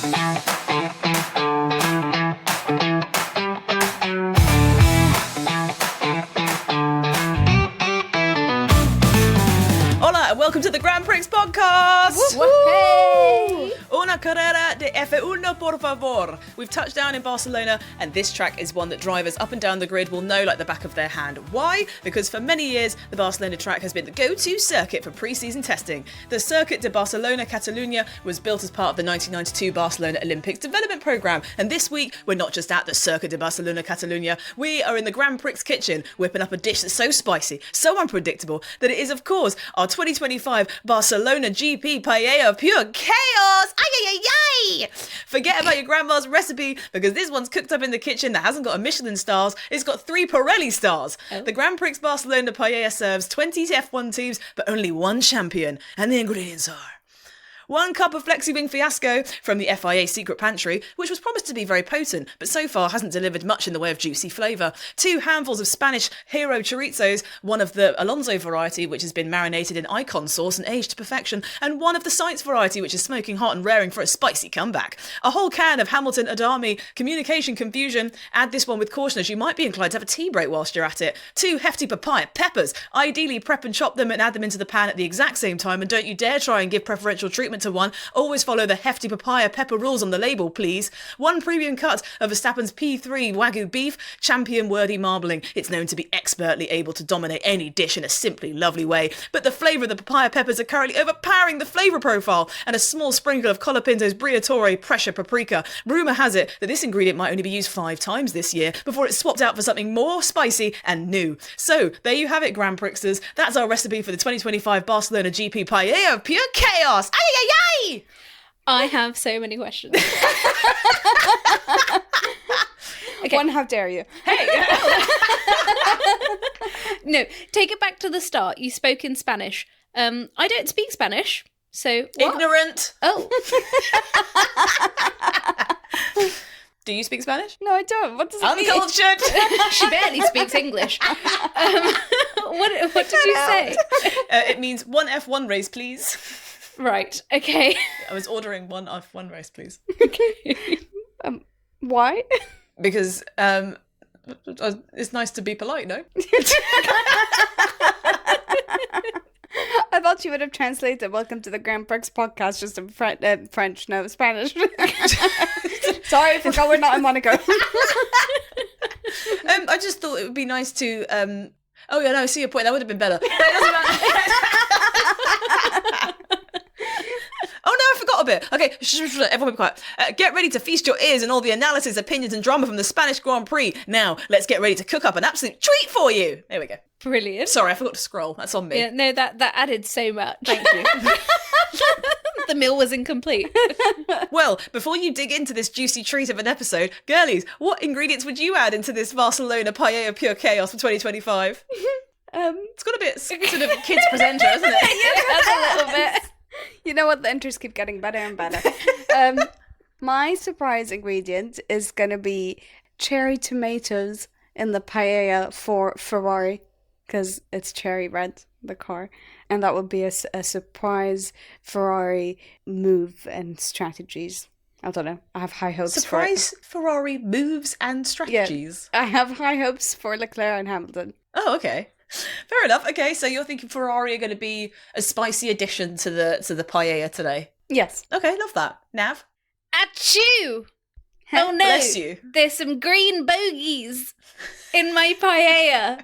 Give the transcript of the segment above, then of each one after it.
Hola, and welcome to the Grand Prix podcast! Hey! Una carrera de F1, por favor. We've touched down in Barcelona, and this track is one that drivers up and down the grid will know like the back of their hand. Why? Because for many years, the Barcelona track has been the go-to circuit for pre-season testing. The Circuit de Barcelona Catalunya was built as part of the 1992 Barcelona Olympics development programme, and this week, we're not just at the Circuit de Barcelona Catalunya, we are in the Grand Prix kitchen, whipping up a dish that's so spicy, so unpredictable, that it is, of course, our 2025 Barcelona GP Paella pure chaos! Ay, ay, ay, ay! Forget about your grandma's recipe, because this one's cooked up in the kitchen that hasn't got a Michelin stars, it's got 3 Pirelli stars. Oh. The Grand Prix Barcelona Paella serves 20 F1 teams, but only one champion, and the ingredients are 1 cup of flexi-wing fiasco from the FIA secret pantry, which was promised to be very potent, but so far hasn't delivered much in the way of juicy flavour. 2 handfuls of Spanish hero chorizos, one of the Alonso variety, which has been marinated in icon sauce and aged to perfection, and one of the Sainz variety, which is smoking hot and raring for a spicy comeback. A whole can of Hamilton Adami communication confusion. Add this one with caution, as you might be inclined to have a tea break whilst you're at it. 2 hefty papaya peppers. Ideally, prep and chop them and add them into the pan at the exact same time, and don't you dare try and give preferential treatment to one. Always follow the hefty papaya pepper rules on the label, please. 1 premium cut of Verstappen's P3 Wagyu beef, champion-worthy marbling. It's known to be expertly able to dominate any dish in a simply lovely way, but the flavour of the papaya peppers are currently overpowering the flavour profile, and a small sprinkle of Colapinto's Briatore pressure paprika. Rumour has it that this ingredient might only be used 5 times this year before it's swapped out for something more spicy and new. So, there you have it, Grand Prixers. That's our recipe for the 2025 Barcelona GP Paella of pure chaos! Ay, ay, ay! I have so many questions. Okay. One, how dare you? Hey! No, take it back to the start. You spoke in Spanish. I don't speak Spanish, so what? Ignorant! Oh. Do you speak Spanish? No, I don't. What does it mean? Uncultured! She barely speaks English. What did you say? It means 1 F1 race, please. Right, okay. I was ordering 1 F1 race, please. Okay. Why? Because it's nice to be polite, no? I thought you would have translated "Welcome to the Grand Prix podcast" just in French, no Spanish. Sorry, I forgot we're not in Monaco. I just thought it would be nice to. Oh yeah, no, I see your point. That would have been better. But it doesn't matter. Oh no, I forgot a bit. Okay, everyone be quiet. Get ready to feast your ears on all the analysis, opinions and drama from the Spanish Grand Prix. Now, let's get ready to cook up an absolute treat for you. There we go. Brilliant. Sorry, I forgot to scroll. That's on me. Yeah, no, that added so much. Thank you. The meal was incomplete. Well, before you dig into this juicy treat of an episode, girlies, what ingredients would you add into this Barcelona Paella Pure Chaos for 2025? It's got a bit sort of kids presenter, isn't it? Yeah, that's a little bit. You know what? The intros keep getting better and better. My surprise ingredient is going to be cherry tomatoes in the paella for Ferrari, because it's cherry red, the car. And that would be a surprise Ferrari move and strategies. I don't know. I have high hopes Surprise Ferrari moves and strategies. Yeah, I have high hopes for Leclerc and Hamilton. Oh, okay. Fair enough. Okay, so you're thinking Ferrari are going to be a spicy addition to the paella today. Yes. Okay, love that. Nav? Achoo! Oh no! Bless you. There's some green bogies in my paella,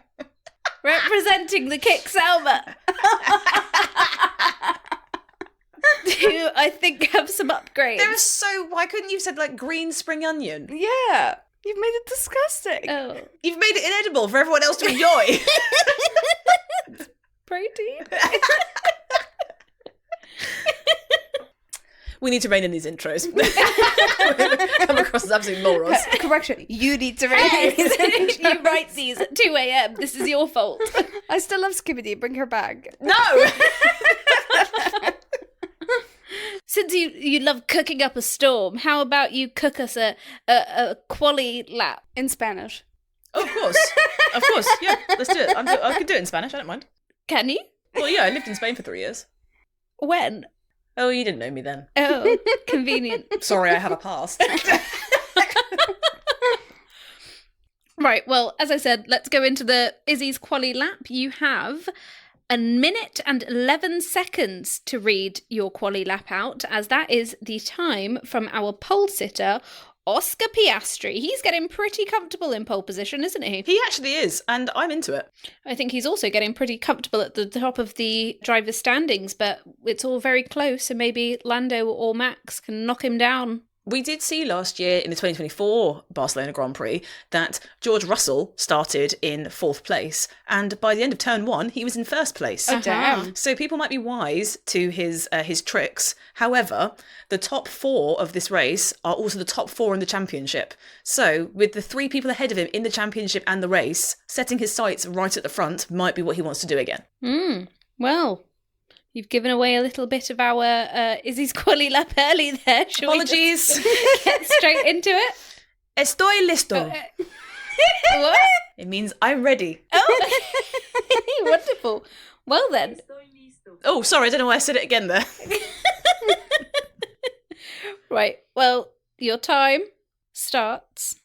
representing the Kick Salma. Do I think have some upgrades? There is so... Why couldn't you have said, like, green spring onion? Yeah. You've made it disgusting. Oh, You've made it inedible for everyone else to enjoy. protein. We need to rein in these intros. We're going to come across as absolute morons. Correction. You need to Yes. You write these at 2 a.m. This is your fault. I still love Skibbity. Bring her back. No! Since you love cooking up a storm, how about you cook us a quali lap? In Spanish. Oh, of course. Of course, yeah. Let's do it. I could do it in Spanish. I don't mind. Can you? Well, yeah, I lived in Spain for 3 years. When? Oh, you didn't know me then. Oh, convenient. Sorry, I have a past. Right, well, as I said, let's go into the Izzy's quali lap. You have 1 minute and 11 seconds to read your quali lap out, as that is the time from our pole sitter, Oscar Piastri. He's getting pretty comfortable in pole position, isn't he? He actually is, and I'm into it. I think he's also getting pretty comfortable at the top of the driver's standings, but it's all very close, so maybe Lando or Max can knock him down. We did see last year in the 2024 Barcelona Grand Prix that George Russell started in 4th place, and by the end of turn 1, he was in 1st place. Oh, damn. So people might be wise to his tricks. However, the top 4 of this race are also the top 4 in the championship. So with the 3 people ahead of him in the championship and the race, setting his sights right at the front might be what he wants to do again. Well, you've given away a little bit of our Izzy's quali lap early there. Shall Apologies. we just get straight into it? Estoy listo. What? It means I'm ready. Oh, wonderful. Well then. Oh, sorry, I don't know why I said it again there. Right, well, your time starts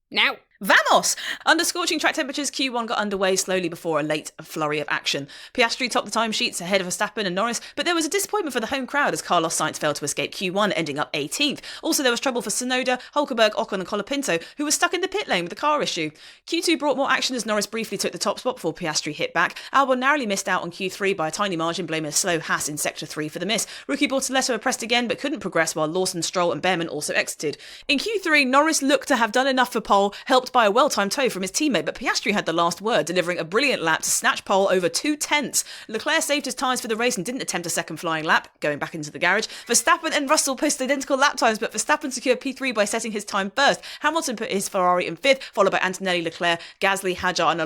now. Vamos! Under scorching track temperatures, Q1 got underway slowly before a late flurry of action. Piastri topped the timesheets ahead of Verstappen and Norris, but there was a disappointment for the home crowd as Carlos Sainz failed to escape Q1, ending up 18th. Also, there was trouble for Tsunoda, Hulkenberg, Ocon and Colapinto, who was stuck in the pit lane with a car issue. Q2 brought more action as Norris briefly took the top spot before Piastri hit back. Albon narrowly missed out on Q3 by a tiny margin, blaming a slow Haas in Sector 3 for the miss. Rookie Bortoleto pressed again, but couldn't progress while Lawson, Stroll and Behrman also exited. In Q3, Norris looked to have done enough for pole, helped by a well-timed toe from his teammate, but Piastri had the last word, delivering a brilliant lap to snatch pole over 2/10. Leclerc saved his tyres for the race and didn't attempt a second flying lap, going back into the garage. Verstappen and Russell posted identical lap times, but Verstappen secured P3 by setting his time first. Hamilton put his Ferrari in 5th, followed by Antonelli, Leclerc, Gasly, Hadjar and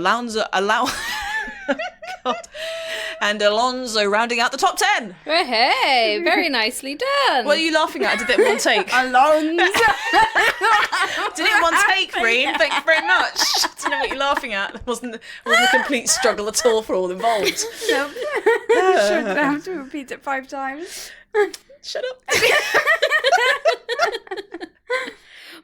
Alonso rounding out the top 10. Oh, hey, very nicely done. What are you laughing at? I did it in one take. Alonso. Did it in one take, Reen. Thank you very much. I don't know what you're laughing at. It wasn't a complete struggle at all for all involved. Nope. Shouldn't have to repeat it 5 times. Shut up.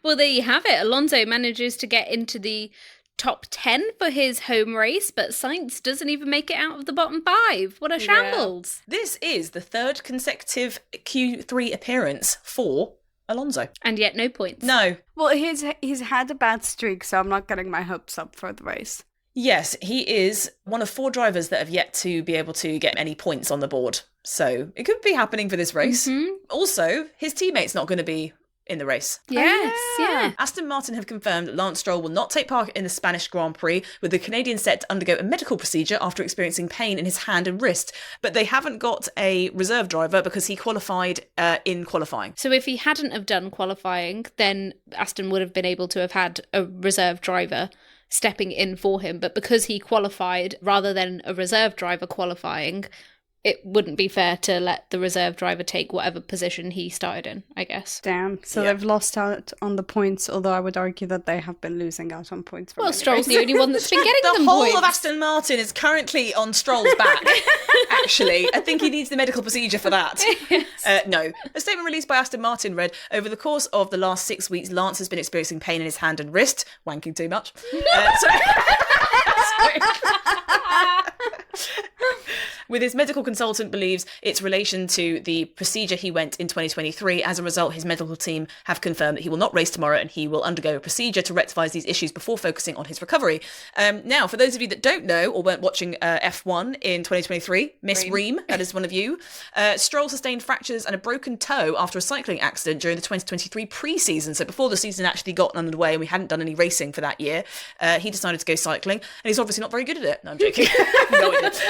Well, there you have it. Alonso manages to get into the top 10 for his home race, but Sainz doesn't even make it out of the bottom 5. What a shambles. This is the 3rd consecutive Q3 appearance for Alonso. And yet no points. No. Well, he's had a bad streak, so I'm not getting my hopes up for the race. Yes, he is one of 4 drivers that have yet to be able to get any points on the board. So it could be happening for this race. Also, his teammate's not going to be in the race. Yes, yeah. Aston Martin have confirmed that Lance Stroll will not take part in the Spanish Grand Prix, with the Canadian set to undergo a medical procedure after experiencing pain in his hand and wrist. But they haven't got a reserve driver because he qualified in qualifying. So if he hadn't have done qualifying, then Aston would have been able to have had a reserve driver stepping in for him. But because he qualified rather than a reserve driver qualifying, it wouldn't be fair to let the reserve driver take whatever position he started in, I guess. Damn. So they've lost out on the points, although I would argue that they have been losing out on points. Well, Stroll's the only one that's been getting The them whole points. of Aston Martin is currently on Stroll's back, actually. I think he needs the medical procedure for that. Yes. No. A statement released by Aston Martin read, over the course of the last 6 weeks, Lance has been experiencing pain in his hand and wrist. Wanking too much. With his medical consultant believes it's relation to the procedure he went in 2023. As a result, his medical team have confirmed that he will not race tomorrow and he will undergo a procedure to rectify these issues before focusing on his recovery. Now, for those of you that don't know or weren't watching F1 in 2023, Miss Ream, that is one of you, Stroll sustained fractures and a broken toe after a cycling accident during the 2023 pre-season. So before the season actually got underway and we hadn't done any racing for that year, he decided to go cycling, and he's obviously not very good at it. No, I'm joking. No, he didn't.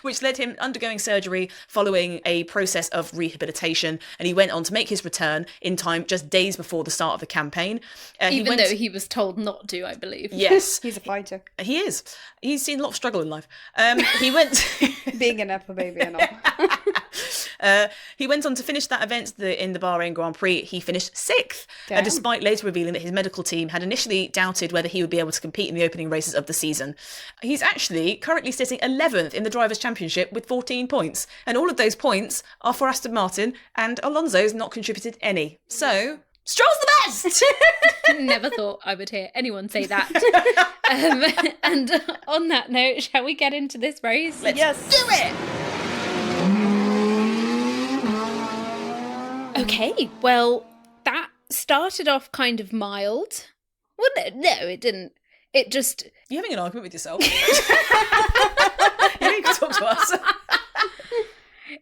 Which led him undergoing surgery following a process of rehabilitation, and he went on to make his return in time just days before the start of the campaign. Even though he was told not to, I believe. Yes. He's a fighter. He is. He's seen a lot of struggle in life. He went... Being an apple baby and all. He went on to finish that event in the Bahrain Grand Prix. He finished 6th, despite later revealing that his medical team had initially doubted whether he would be able to compete in the opening races of the season. He's actually currently sitting 11th in the Drivers' Championship with 14 points. And all of those points are for Aston Martin, and Alonso's not contributed any. So, Stroll's the best! Never thought I would hear anyone say that. And on that note, shall we get into this race? Let's do it! Okay, well, that started off kind of mild. Well, no, it didn't. It just... You're having an argument with yourself. You need to talk to us.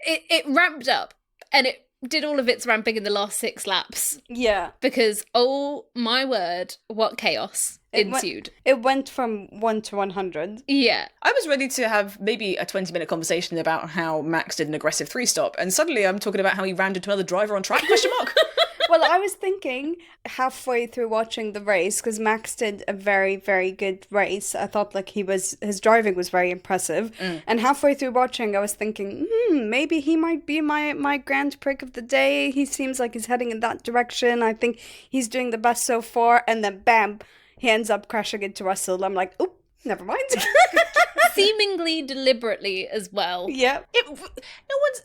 It ramped up, and it did all of its ramping in the last 6 laps. Yeah. Because, oh my word, what chaos ensued. It went from 1 to 100. Yeah. I was ready to have maybe a 20-minute conversation about how Max did an aggressive 3-stop, and suddenly I'm talking about how he rammed into another driver on track, question mark? Well, I was thinking halfway through watching the race, because Max did a very, very good race. I thought like his driving was very impressive. And halfway through watching, I was thinking, maybe he might be my Grand Prix of the day. He seems like he's heading in that direction. I think he's doing the best so far. And then bam, he ends up crashing into Russell. I'm like, oop, never mind. Seemingly deliberately as well. Yep.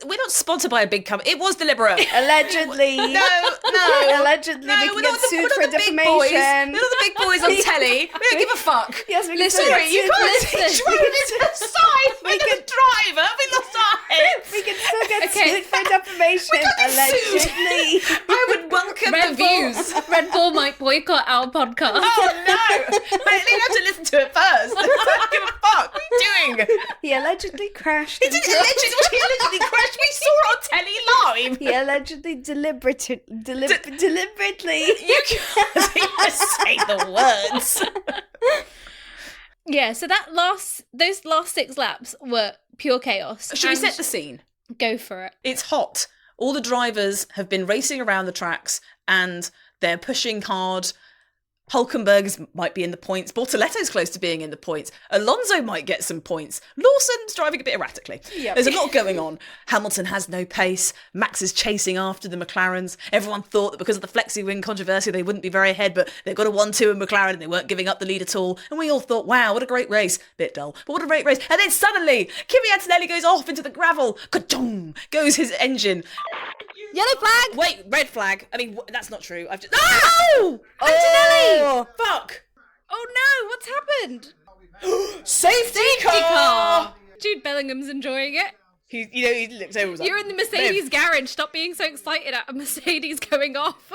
We're not sponsored by a big company. It was deliberate. Allegedly. No. Allegedly, we can get sued for defamation. We're not the big boys on telly. We don't give a fuck. Yes, we can Listen, still Sorry, get you sued. can't drive into the side with the driver. We lost our heads. We can still get Okay. sued for defamation. Allegedly. I would welcome the views. Red Bull might boycott our podcast. Oh no! But at least you have to listen to it first. I don't give a fuck. What are you doing? He allegedly crashed. He allegedly crashed. We saw it on telly live. He allegedly deliberately. You can't even say the words. Yeah, so those last 6 laps were pure chaos. Should we And set the scene? Go for it. It's hot. All the drivers have been racing around the tracks and they're pushing hard. Hulkenberg might be in the points. Bortoletto's close to being in the points. Alonso might get some points. Lawson's driving a bit erratically. Yep. There's a lot going on. Hamilton has no pace. Max is chasing after the McLarens. Everyone thought that because of the flexi-wing controversy, they wouldn't be very ahead, but they've got a 1-2 in McLaren and they weren't giving up the lead at all. And we all thought, wow, what a great race. Bit dull, but what a great race. And then suddenly, Kimi Antonelli goes off into the gravel. Ka-dong goes his engine. Yellow flag! Wait, red flag. I mean, that's not true. I've just... No! Antonelli! Fuck! Oh no, what's happened? Safety car! Jude Bellingham's enjoying it. He looked over and was like, You're in the Mercedes garage. Stop being so excited at a Mercedes going off.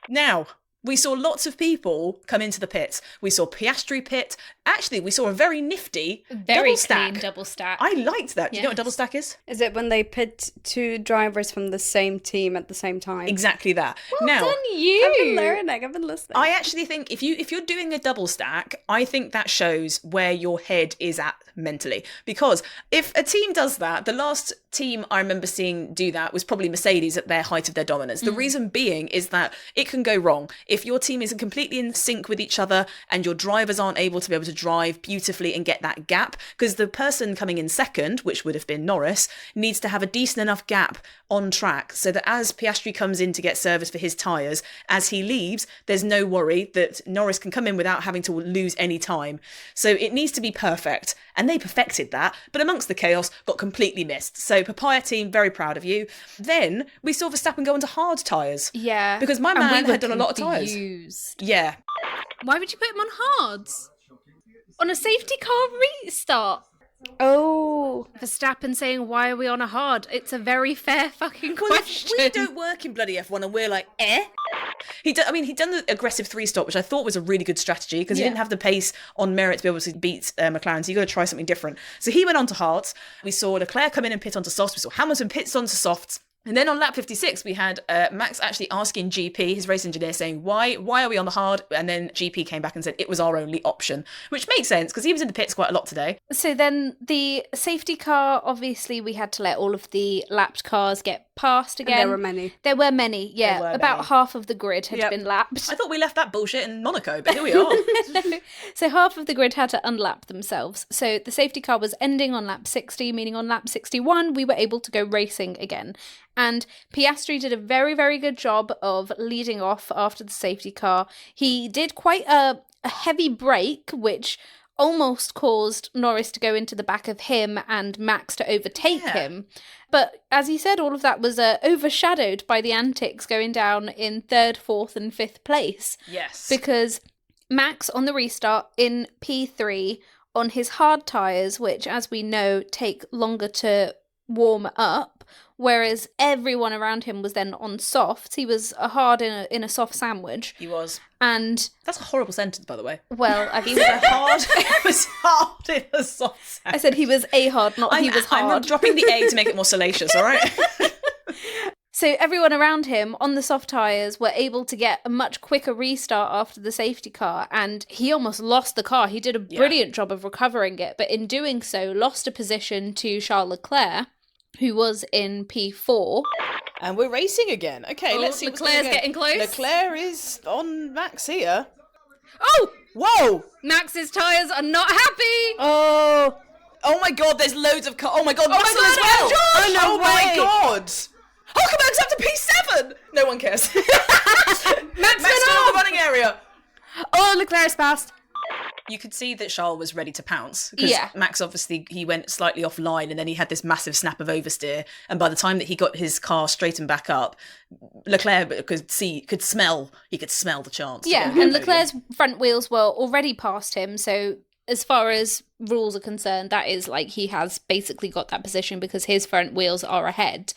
Now, we saw lots of people come into the pits. We saw Piastri pit. Actually, we saw a very nifty Very double stack. clean double stack. I liked that. Do you know what a Yes. double stack is? Is it when they pit 2 drivers from the same team at the same time? Exactly that. Well done, you. I've been learning. I've been listening. I actually think if you're doing a double stack, I think that shows where your head is at mentally. Because if a team does that, the last team I remember seeing do that was probably Mercedes at their height of their dominance. The reason being is that it can go wrong. If your team isn't completely in sync with each other and your drivers aren't able to be able to drive beautifully and get that gap, because the person coming in second, which would have been Norris, needs to have a decent enough gap on track so that as Piastri comes in to get service for his tyres, as he leaves, there's no worry that Norris can come in without having to lose any time. So it needs to be perfect. And they perfected that, but amongst the chaos, got completely missed. So Papaya team, very proud of you. Then we saw Verstappen go into hard tyres. Yeah. Because my And man we were had done a lot of tyres. confused. Yeah. Why would you put him on hards? On a safety car restart? Oh. Verstappen saying, why are we on a hard? It's a very fair fucking question. We don't work in bloody F1 and we're like, eh? He'd done the aggressive 3-stop, which I thought was a really good strategy because he didn't have the pace on merit to be able to beat McLaren, so you got to try something different. So he went on to hards. We saw Leclerc come in and pit onto softs. We saw Hamilton pits onto softs. And then on lap 56, we had Max actually asking GP, his race engineer, saying, why are we on the hard? And then GP came back and said it was our only option, which makes sense because he was in the pits quite a lot today. So then the safety car, obviously we had to let all of the lapped cars get passed again. And there were many. There were many, yeah. There were About many. half of the grid had Yep. been lapped. I thought we left that bullshit in Monaco, but here we are. So half of the grid had to unlap themselves. So the safety car was ending on lap 60, meaning on lap 61, we were able to go racing again. And Piastri did a very, very good job of leading off after the safety car. He did quite a heavy brake, which almost caused Norris to go into the back of him and Max to overtake him. But as he said, all of that was overshadowed by the antics going down in 3rd, 4th and 5th place. Yes. Because Max on the restart in P3 on his hard tyres, which as we know take longer to warm up, whereas everyone around him was then on softs. He was hard in a soft sandwich. He was. And that's a horrible sentence, by the way. well, He was hard. He was hard in a soft I said he was a hard, not he was hard. I'm dropping the A to make it more salacious, all right? So everyone around him on the soft tyres were able to get a much quicker restart after the safety car, and he almost lost the car. He did a brilliant job of recovering it, but in doing so lost a position to Charles Leclerc, who was in P4. And we're racing again. Okay, let's see what's Leclerc's going on. getting close. Leclerc is on Max here. Oh! Whoa! Max's tyres are not happy! Oh my god, there's loads of cars. Oh my god, my Russell God, as well! George! Oh, No my way. god! Hulkenberg's up to P7! No one cares. Max went still in off! the running area. Oh, Leclerc's passed. You could see that Charles was ready to pounce. Because Yeah. Max, obviously, he went slightly offline and then he had this massive snap of oversteer. And by the time that he got his car straightened back up, Leclerc could smell the chance. to Yeah, get on and the podium. Leclerc's front wheels were already past him, so as far as rules are concerned, that is like he has basically got that position because his front wheels are ahead.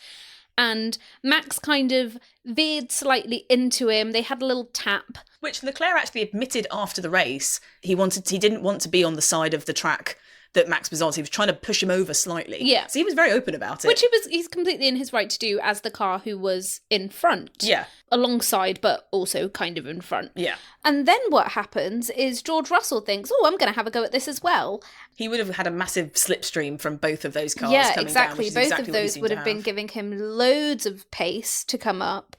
And Max kind of veered slightly into him. They had a little tap. Which Leclerc actually admitted after the race. He didn't want to be on the side of the track that Max was on. So he was trying to push him over slightly. Yeah. So he was very open about it. Which he's completely in his right to do as the car who was in front. Yeah. Alongside, but also kind of in front. Yeah. And then what happens is George Russell thinks, oh, I'm going to have a go at this as well. He would have had a massive slipstream from both of those cars Yeah, coming exactly. down. Which is Both exactly of what he those seemed would to have been giving him loads of pace to come up.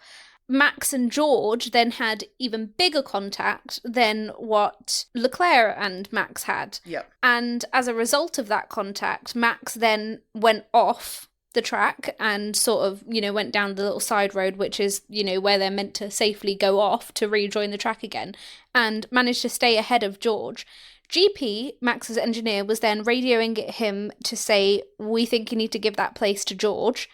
Max and George then had even bigger contact than what Leclerc and Max had. Yep. And as a result of that contact, Max then went off the track and sort of, went down the little side road, which is, where they're meant to safely go off to rejoin the track again, and managed to stay ahead of George. GP, Max's engineer, was then radioing him to say, we think you need to give that place to George.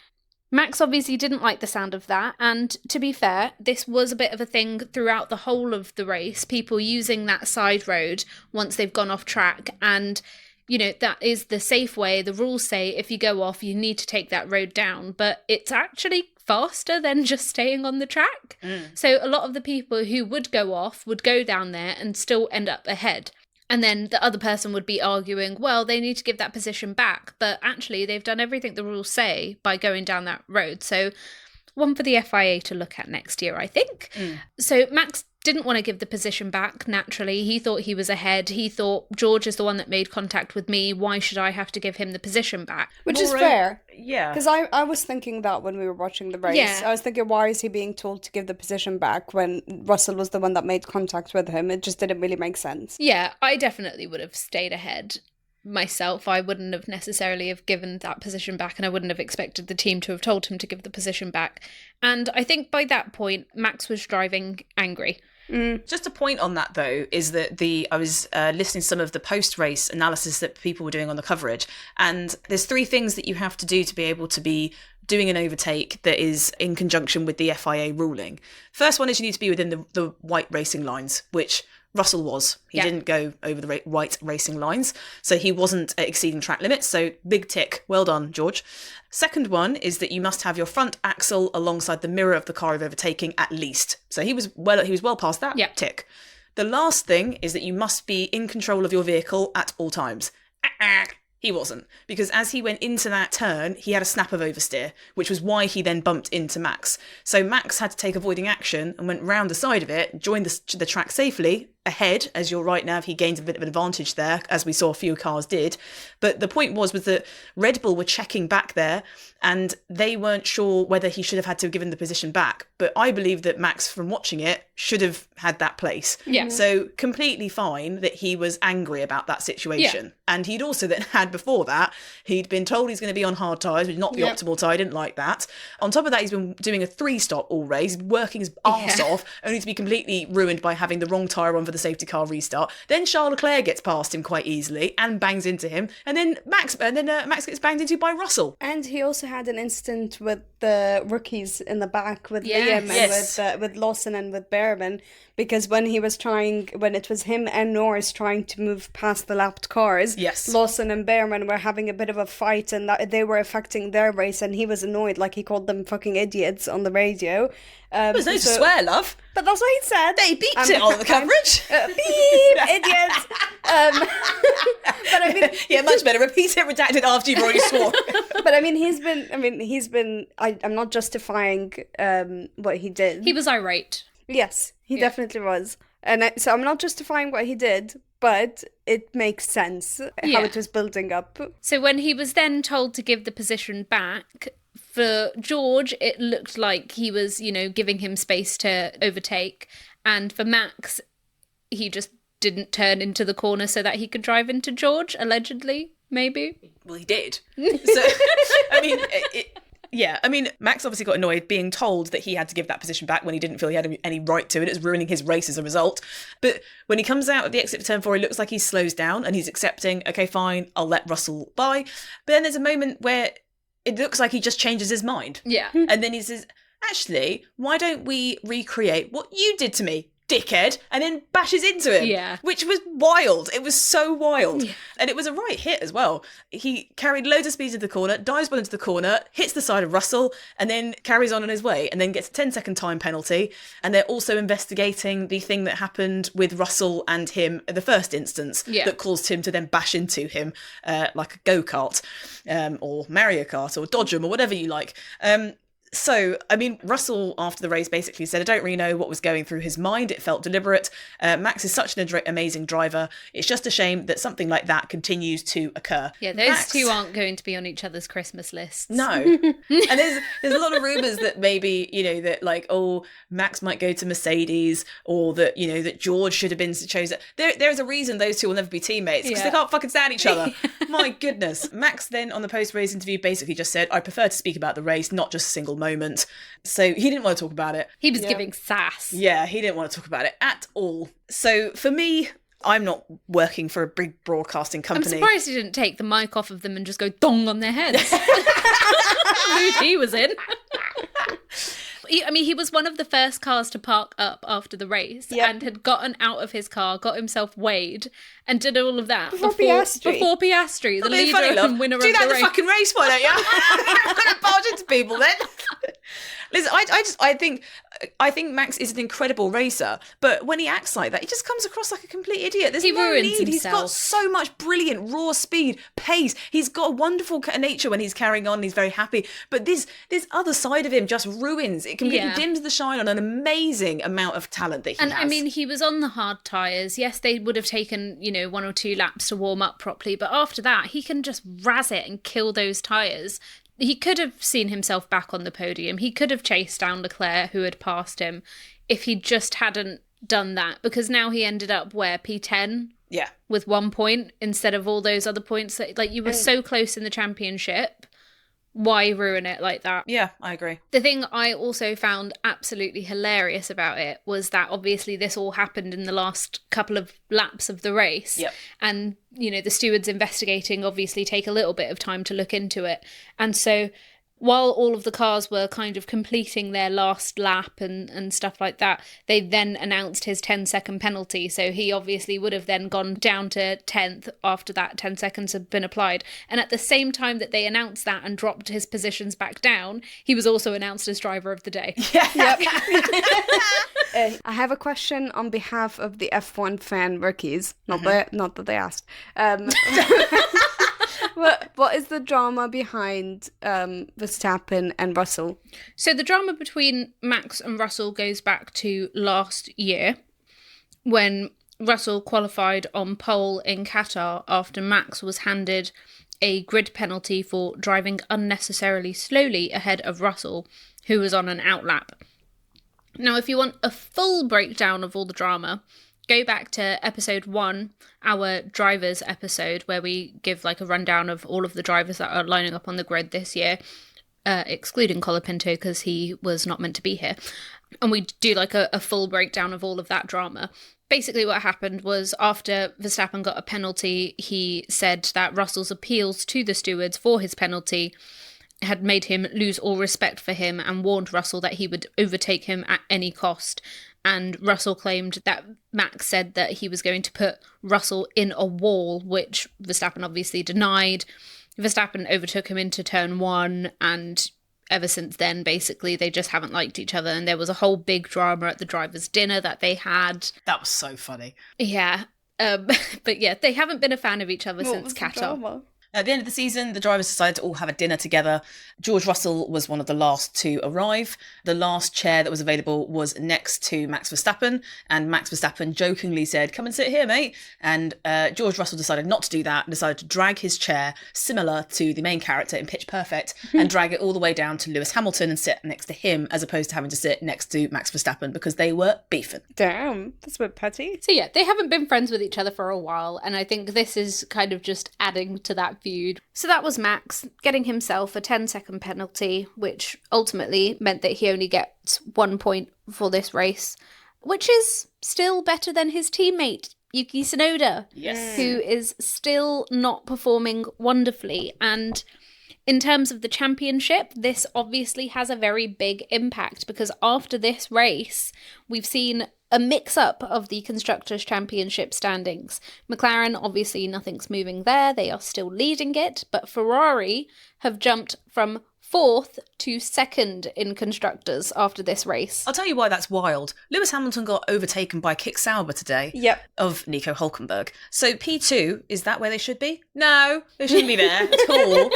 Max obviously didn't like the sound of that, and to be fair, this was a bit of a thing throughout the whole of the race, people using that side road once they've gone off track, and that is the safe way. The rules say if you go off, you need to take that road down, but it's actually faster than just staying on the track. So a lot of the people who would go off would go down there and still end up ahead. And then the other person would be arguing, well, they need to give that position back. But actually, they've done everything the rules say by going down that road. So one for the FIA to look at next year, I think. So Max didn't want to give the position back, naturally. He thought he was ahead. He thought, George is the one that made contact with me. Why should I have to give him the position back? Which is fair. Yeah. Because I was thinking that when we were watching the race. Yeah. I was thinking, why is he being told to give the position back when Russell was the one that made contact with him? It just didn't really make sense. Yeah, I definitely would have stayed ahead myself. I wouldn't have necessarily have given that position back, and I wouldn't have expected the team to have told him to give the position back. And I think by that point, Max was driving angry. Just a point on that, though, is that I was listening to some of the post-race analysis that people were doing on the coverage, and there's 3 things that you have to do to be able to be doing an overtake that is in conjunction with the FIA ruling. First one is you need to be within the white racing lines, which Russell was. He didn't go over the white racing lines, so he wasn't exceeding track limits, so big tick. Well done, George. Second one is that you must have your front axle alongside the mirror of the car of overtaking at least. So he was well past that. Yep. Tick. The last thing is that you must be in control of your vehicle at all times. He wasn't, because as he went into that turn, he had a snap of oversteer, which was why he then bumped into Max. So Max had to take avoiding action and went round the side of it, joined the track safely, ahead, as you're right now, he gains a bit of an advantage there, as we saw a few cars did. But the point was that Red Bull were checking back there, and they weren't sure whether he should have had to have given the position back. But I believe that Max, from watching it, should have had that place. Yeah. So completely fine that he was angry about that situation. Yeah. And he'd also then had before that, he'd been told he's going to be on hard tyres, which is not the optimal tyre. I didn't like that. On top of that, he's been doing a 3-stop all race, working his arse off, only to be completely ruined by having the wrong tyre on for the safety car restart. Then Charles Leclerc gets past him quite easily and bangs into him. And then Max gets banged into by Russell. And he also had an incident with the rookies in the back with Yes. Liam and with Lawson and with Behrman, because when it was him and Norris trying to move past the lapped cars, Lawson and Behrman were having a bit of a fight, and that they were affecting their race, and he was annoyed, like he called them fucking idiots on the radio. There's no swear, love. But that's what he said. They beeped it on the coverage. Beep, idiots. But I mean, yeah, much better. Repeat it redacted after you've already sworn. But I mean, he's been. I'm not justifying what he did. He was irate. Yes, he definitely was. And so I'm not justifying what he did, but it makes sense how it was building up. So when he was then told to give the position back, for George, it looked like he was, giving him space to overtake. And for Max, he just didn't turn into the corner so that he could drive into George, allegedly, maybe. Well, he did. So, I mean, Max obviously got annoyed being told that he had to give that position back when he didn't feel he had any right to it. It was ruining his race as a result. But when he comes out at the exit of turn 4, it looks like he slows down and he's accepting, okay, fine, I'll let Russell by. But then there's a moment where it looks like he just changes his mind. Yeah. And then he says, actually, why don't we recreate what you did to me, dickhead, and then bashes into him. Yeah. Which was wild. It was so wild. Yeah. And it was a right hit as well. He carried loads of speed into the corner, dives well into the corner, hits the side of Russell, and then carries on his way, and then gets a 10-second time penalty. And they're also investigating the thing that happened with Russell and him in the first instance that caused him to then bash into him like a go-kart or Mario Kart or Dodgem or whatever you like. So, I mean, Russell, after the race, basically said, I don't really know what was going through his mind. It felt deliberate. Max is such an amazing driver. It's just a shame that something like that continues to occur. Yeah, those two aren't going to be on each other's Christmas lists. No. And there's a lot of rumours that maybe, that like, Max might go to Mercedes, or that, that George should have been chosen. There's a reason those two will never be teammates, because they can't fucking stand each other. My goodness. Max then, on the post-race interview, basically just said, I prefer to speak about the race, not just a single moment. So he didn't want to talk about it. He was giving sass. Yeah, he didn't want to talk about it at all. So for me, I'm not working for a big broadcasting company. I'm surprised he didn't take the mic off of them and just go dong on their heads. Mood he was in. He was one of the first cars to park up after the race and had gotten out of his car, got himself weighed, and did all of that before Piastri, the leader and winner of the race. Do that in the fucking race, why don't you? I'm going to barge into people then. Listen, I think Max is an incredible racer, but when he acts like that, he just comes across like a complete idiot. He ruins need. He's got himself. so much brilliant raw speed, pace. He's got a wonderful nature when he's carrying on. He's very happy, but this other side of him just ruins. It completely dims the shine on an amazing amount of talent that he has. And I mean, he was on the hard tyres. Yes, they would have taken 1 or 2 laps to warm up properly, but after that, he can just razz it and kill those tyres. He could have seen himself back on the podium. He could have chased down Leclerc, who had passed him, if he just hadn't done that. Because now he ended up, P10? Yeah. With 1 point instead of all those other points. That, you were so close in the championship. Why ruin it like that? Yeah, I agree. The thing I also found absolutely hilarious about it was that obviously this all happened in the last couple of laps of the race. Yep. And, the stewards investigating obviously take a little bit of time to look into it. And so while all of the cars were kind of completing their last lap and stuff like that, they then announced his 10-second penalty. So he obviously would have then gone down to 10th after that 10 seconds had been applied. And at the same time that they announced that and dropped his positions back down, he was also announced as driver of the day. Yeah. Yep. I have a question on behalf of the F1 fan rookies. Not that they asked. What is the drama behind Verstappen and Russell? So the drama between Max and Russell goes back to last year when Russell qualified on pole in Qatar after Max was handed a grid penalty for driving unnecessarily slowly ahead of Russell, who was on an outlap. Now, if you want a full breakdown of all the drama, go back to episode 1, our drivers episode, where we give like a rundown of all of the drivers that are lining up on the grid this year, excluding Colapinto because he was not meant to be here. And we do like a full breakdown of all of that drama. Basically what happened was after Verstappen got a penalty, he said that Russell's appeals to the stewards for his penalty had made him lose all respect for him and warned Russell that he would overtake him at any cost. And Russell claimed that Max said that he was going to put Russell in a wall, which Verstappen obviously denied. Verstappen overtook him into turn 1, and ever since then, basically, they just haven't liked each other. And there was a whole big drama at the drivers' dinner that they had. That was so funny. Yeah. But yeah, they haven't been a fan of each other since Qatar. At the end of the season, the drivers decided to all have a dinner together. George Russell was one of the last to arrive. The last chair that was available was next to Max Verstappen, and Max Verstappen jokingly said, "Come and sit here, mate." And George Russell decided not to do that and decided to drag his chair, similar to the main character in Pitch Perfect, and drag it all the way down to Lewis Hamilton and sit next to him, as opposed to having to sit next to Max Verstappen because they were beefing. Damn, that's a bit petty. So yeah, they haven't been friends with each other for a while, and I think this is kind of just adding to that feud. So that was Max getting himself a 10-second penalty, which ultimately meant that he only gets 1 point for this race, which is still better than his teammate, Yuki Tsunoda, Yes. who is still not performing wonderfully. And in terms of the championship, this obviously has a very big impact, because after this race, we've seen a mix-up of the Constructors' Championship standings. McLaren, obviously nothing's moving there, they are still leading it, but Ferrari have jumped from 4th to 2nd in Constructors after this race. I'll tell you why that's wild. Lewis Hamilton got overtaken by Kick Sauber today. Yep. Of Nico Hulkenberg. So P2, is that where they should be? No, they shouldn't be there at all.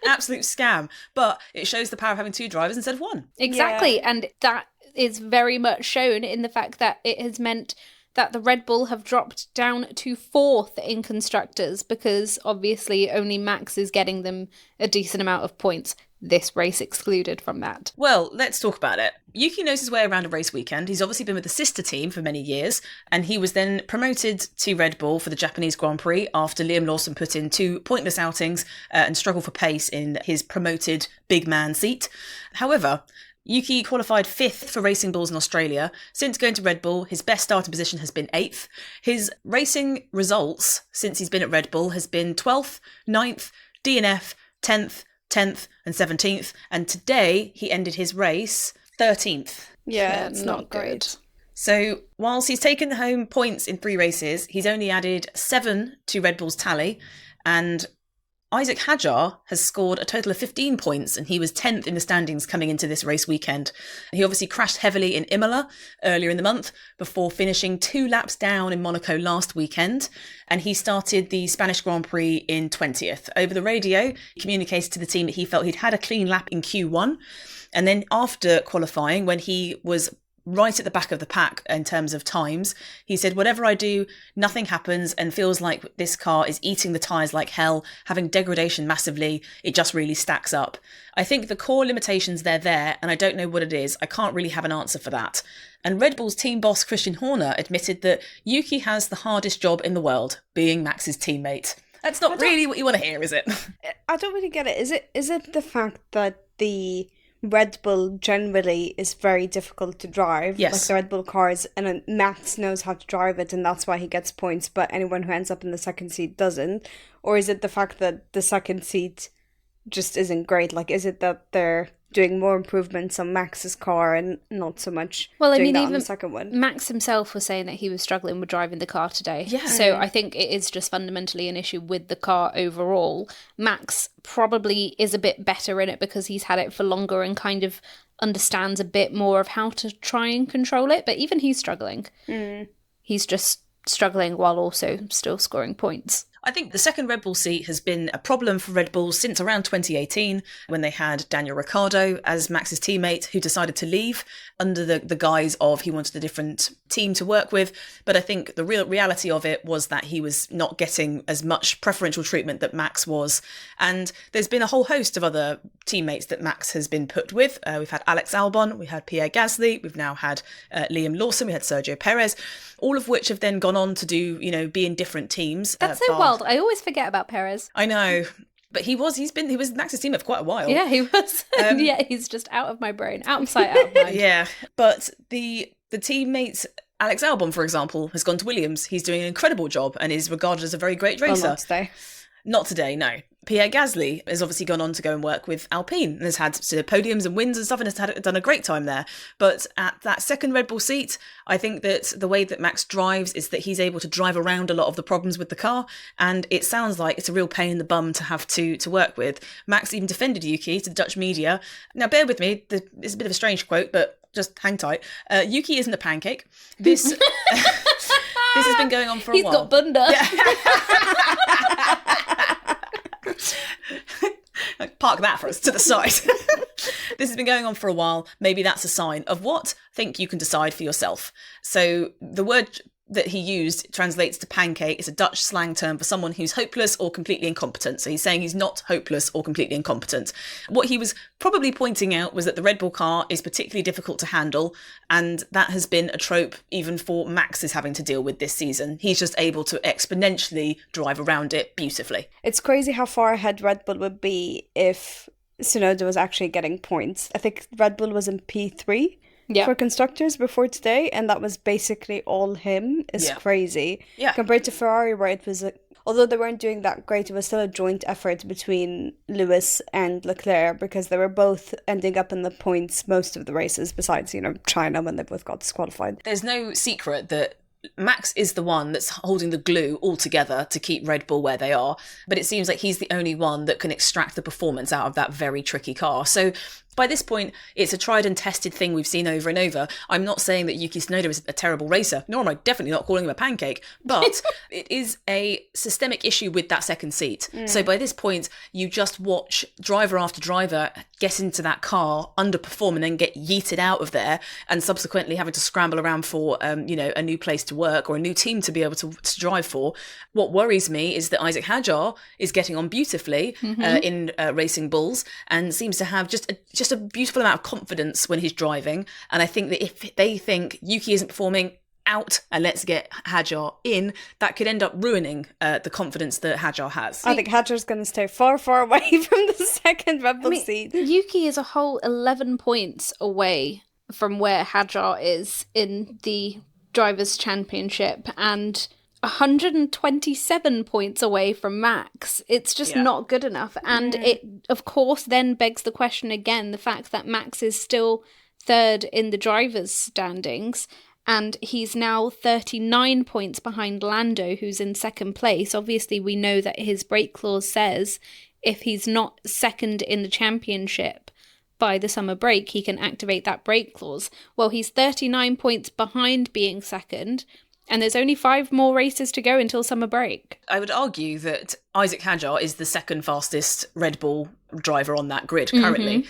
Absolute scam. But it shows the power of having 2 drivers instead of 1. Exactly, and that is very much shown in the fact that it has meant that the Red Bull have dropped down to 4th in Constructors, because obviously only Max is getting them a decent amount of points, this race excluded from that. Well, let's talk about it. Yuki knows his way around a race weekend. He's obviously been with the sister team for many years, and he was then promoted to Red Bull for the Japanese Grand Prix after Liam Lawson put in 2 pointless outings and struggled for pace in his promoted big man seat. However, Yuki qualified 5th for Racing Bulls in Australia. Since going to Red Bull, his best starting position has been 8th. His racing results since he's been at Red Bull has been 12th, 9th, DNF, 10th, 10th and 17th. And today he ended his race 13th. Yeah, it's not good. So whilst he's taken home points in 3 races, he's only added 7 to Red Bull's tally. And Isaac Hadjar has scored a total of 15 points, and he was 10th in the standings coming into this race weekend. He obviously crashed heavily in Imola earlier in the month before finishing 2 laps down in Monaco last weekend, and he started the Spanish Grand Prix in 20th. Over the radio, he communicated to the team that he felt he'd had a clean lap in Q1, and then after qualifying, when he was right at the back of the pack in terms of times, he said, "Whatever I do, nothing happens, and feels like this car is eating the tyres like hell, having degradation massively. It just really stacks up. I think the core limitations, they're there, and I don't know what it is. I can't really have an answer for that." And Red Bull's team boss Christian Horner admitted that Yuki has the hardest job in the world, being Max's teammate. That's not really what you want to hear, is it? I don't really get it. Is it the fact that the Red Bull generally is very difficult to drive? Yes. Like the Red Bull cars, and then Max knows how to drive it, and that's why he gets points, but anyone who ends up in the second seat doesn't? Or is it the fact that the second seat just isn't great? Like, is it that they're doing more improvements on Max's car and not so much doing that on the second one? Max himself was saying that he was struggling with driving the car today. Yeah. So I think it is just fundamentally an issue with the car overall. Max probably is a bit better in it because he's had it for longer and kind of understands a bit more of how to try and control it. But even he's struggling. He's just struggling while also still scoring points. I think the second Red Bull seat has been a problem for Red Bull since around 2018, when they had Daniel Ricciardo as Max's teammate, who decided to leave under the guise of he wanted a different team to work with. But I think the real reality of it was that he was not getting as much preferential treatment that Max was. And there's been a whole host of other teammates that Max has been put with. We've had Alex Albon, we had Pierre Gasly, we've now had Liam Lawson, we had Sergio Perez, all of which have then gone on to do, be in different teams. That's so wild. I always forget about Perez. I know. But he was Max's teammate for quite a while. Yeah, he was. Yeah, he's just out of my brain, out of sight, out of mind. Yeah, but the teammates, Alex Albon, for example, has gone to Williams. He's doing an incredible job and is regarded as a very great racer. Well, not today. Not today, no. Pierre Gasly has obviously gone on to go and work with Alpine and has had podiums and wins and stuff and has done a great time there. But at that second Red Bull seat, I think that the way that Max drives is that he's able to drive around a lot of the problems with the car. And it sounds like it's a real pain in the bum to have to work with. Max even defended Yuki to the Dutch media. Now, bear with me. It's a bit of a strange quote, but just hang tight. Yuki isn't a pancake. This this has been going on for a while. He's got bunda. Yeah. Park that for us to the side. This has been going on for a while. Maybe that's a sign of what? Think you can decide for yourself. So the word that he used translates to pancake. It's a Dutch slang term for someone who's hopeless or completely incompetent. So he's saying he's not hopeless or completely incompetent. What he was probably pointing out was that the Red Bull car is particularly difficult to handle, and that has been a trope even for Max is having to deal with this season. He's just able to exponentially drive around it beautifully. It's crazy how far ahead Red Bull would be if Tsunoda was actually getting points. I think Red Bull was in P3. Yeah. For Constructors before today, and that was basically all him. Is crazy. Yeah. Compared to Ferrari, where it was, although they weren't doing that great, it was still a joint effort between Lewis and Leclerc, because they were both ending up in the points most of the races, besides, China, when they both got disqualified. There's no secret that Max is the one that's holding the glue all together to keep Red Bull where they are, but it seems like he's the only one that can extract the performance out of that very tricky car. So by this point, it's a tried and tested thing we've seen over and over. I'm not saying that Yuki Tsunoda is a terrible racer, nor am I definitely not calling him a pancake, but it is a systemic issue with that second seat. So by this point, you just watch driver after driver get into that car, underperform, and then get yeeted out of there, and subsequently having to scramble around for, a new place to work or a new team to be able to drive for. What worries me is that Isaac Hadjar is getting on beautifully in Racing Bulls and seems to have just a beautiful amount of confidence when he's driving. And I think that if they think Yuki isn't performing, out and let's get Hadjar in, that could end up ruining the confidence that Hadjar has. I think Hadjar's going to stay far, far away from the second Red Bull seat. Yuki is a whole 11 points away from where Hadjar is in the Drivers' Championship and 127 points away from Max. It's just not good enough. And it, of course, then begs the question again, the fact that Max is still third in the drivers' standings, and he's now 39 points behind Lando, who's in second place. Obviously, we know that his brake clause says if he's not second in the championship by the summer break, he can activate that brake clause. Well, he's 39 points behind being second, and there's only 5 more races to go until summer break. I would argue that Isaac Hadjar is the second fastest Red Bull driver on that grid currently,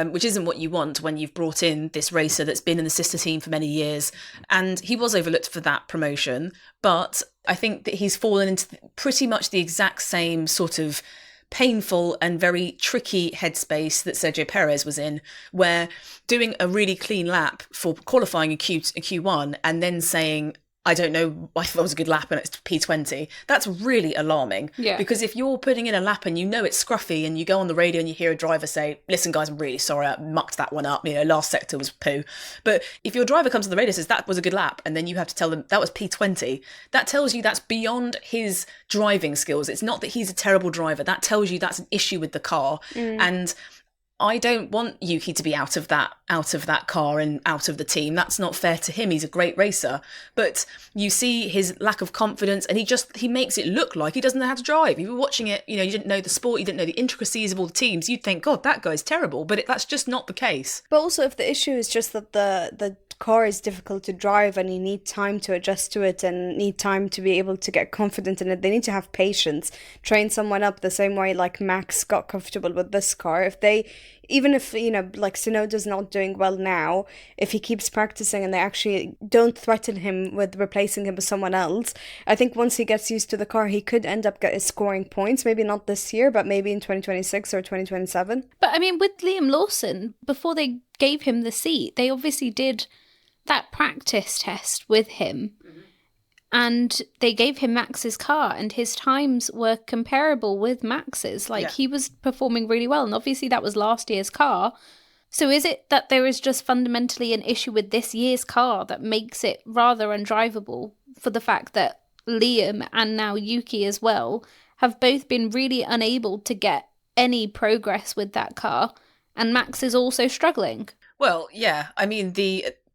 which isn't what you want when you've brought in this racer that's been in the sister team for many years. And he was overlooked for that promotion, but I think that he's fallen into pretty much the exact same sort of painful and very tricky headspace that Sergio Perez was in, where doing a really clean lap for qualifying a Q1 and then saying, I don't know, I thought it was a good lap and it's P20. That's really alarming. Yeah. Because if you're putting in a lap and you know it's scruffy and you go on the radio and you hear a driver say, listen guys, I'm really sorry, I mucked that one up, last sector was poo. But if your driver comes to the radio and says that was a good lap and then you have to tell them that was P20, that tells you that's beyond his driving skills. It's not that he's a terrible driver. That tells you that's an issue with the car. And I don't want Yuki to be out of that car and out of the team. That's not fair to him. He's a great racer. But you see his lack of confidence and he makes it look like he doesn't know how to drive. If you were watching it, you didn't know the sport, you didn't know the intricacies of all the teams, you'd think, God, that guy's terrible. But that's just not the case. But also if the issue is just that the car is difficult to drive and you need time to adjust to it and need time to be able to get confident in it. They need to have patience, train someone up the same way like Max got comfortable with this car. Even if, like Tsunoda's not doing well now, if he keeps practicing and they actually don't threaten him with replacing him with someone else, I think once he gets used to the car, he could end up scoring points. Maybe not this year, but maybe in 2026 or 2027. But I mean, with Liam Lawson, before they gave him the seat, they obviously did that practice test with him. And they gave him Max's car, and his times were comparable with Max's. He was performing really well, and obviously that was last year's car. So is it that there is just fundamentally an issue with this year's car that makes it rather undrivable for the fact that Liam and now Yuki as well have both been really unable to get any progress with that car, and Max is also struggling? Well, yeah, I mean,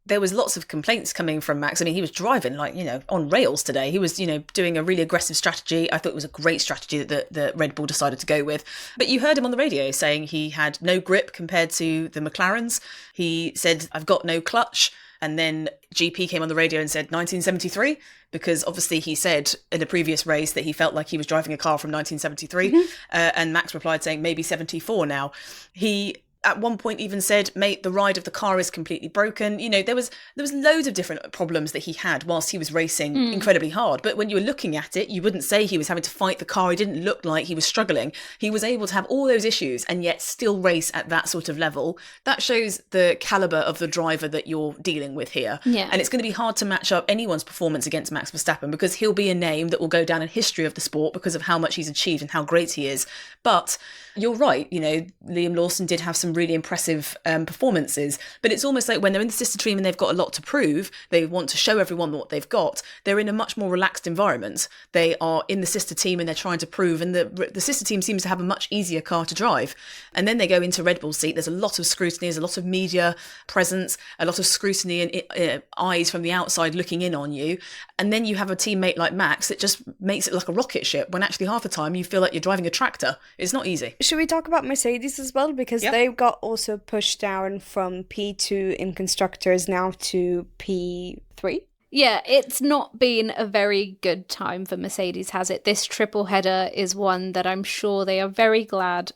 there was lots of complaints coming from Max. I mean, he was driving on rails today. He was, doing a really aggressive strategy. I thought it was a great strategy that Red Bull decided to go with. But you heard him on the radio saying he had no grip compared to the McLarens. He said, I've got no clutch. And then GP came on the radio and said 1973, because obviously he said in a previous race that he felt like he was driving a car from 1973. And Max replied saying maybe 74 now. He at one point even said, mate, the ride of the car is completely broken. There was loads of different problems that he had whilst he was racing incredibly hard. But when you were looking at it, you wouldn't say he was having to fight the car. He didn't look like he was struggling. He was able to have all those issues and yet still race at that sort of level. That shows the caliber of the driver that you're dealing with here. Yeah. And it's going to be hard to match up anyone's performance against Max Verstappen, because he'll be a name that will go down in history of the sport because of how much he's achieved and how great he is. But you're right, Liam Lawson did have some really impressive performances, but it's almost like when they're in the sister team and they've got a lot to prove, they want to show everyone what they've got, they're in a much more relaxed environment. They are in the sister team and they're trying to prove, and the sister team seems to have a much easier car to drive. And then they go into Red Bull's seat, there's a lot of scrutiny, there's a lot of media presence, a lot of scrutiny and eyes from the outside looking in on you. And then you have a teammate like Max that just makes it like a rocket ship, when actually half the time you feel like you're driving a tractor. It's not easy. Should we talk about Mercedes as well? Because they got also pushed down from P2 in Constructors now to P3. Yeah, it's not been a very good time for Mercedes, has it? This triple header is one that I'm sure they are very glad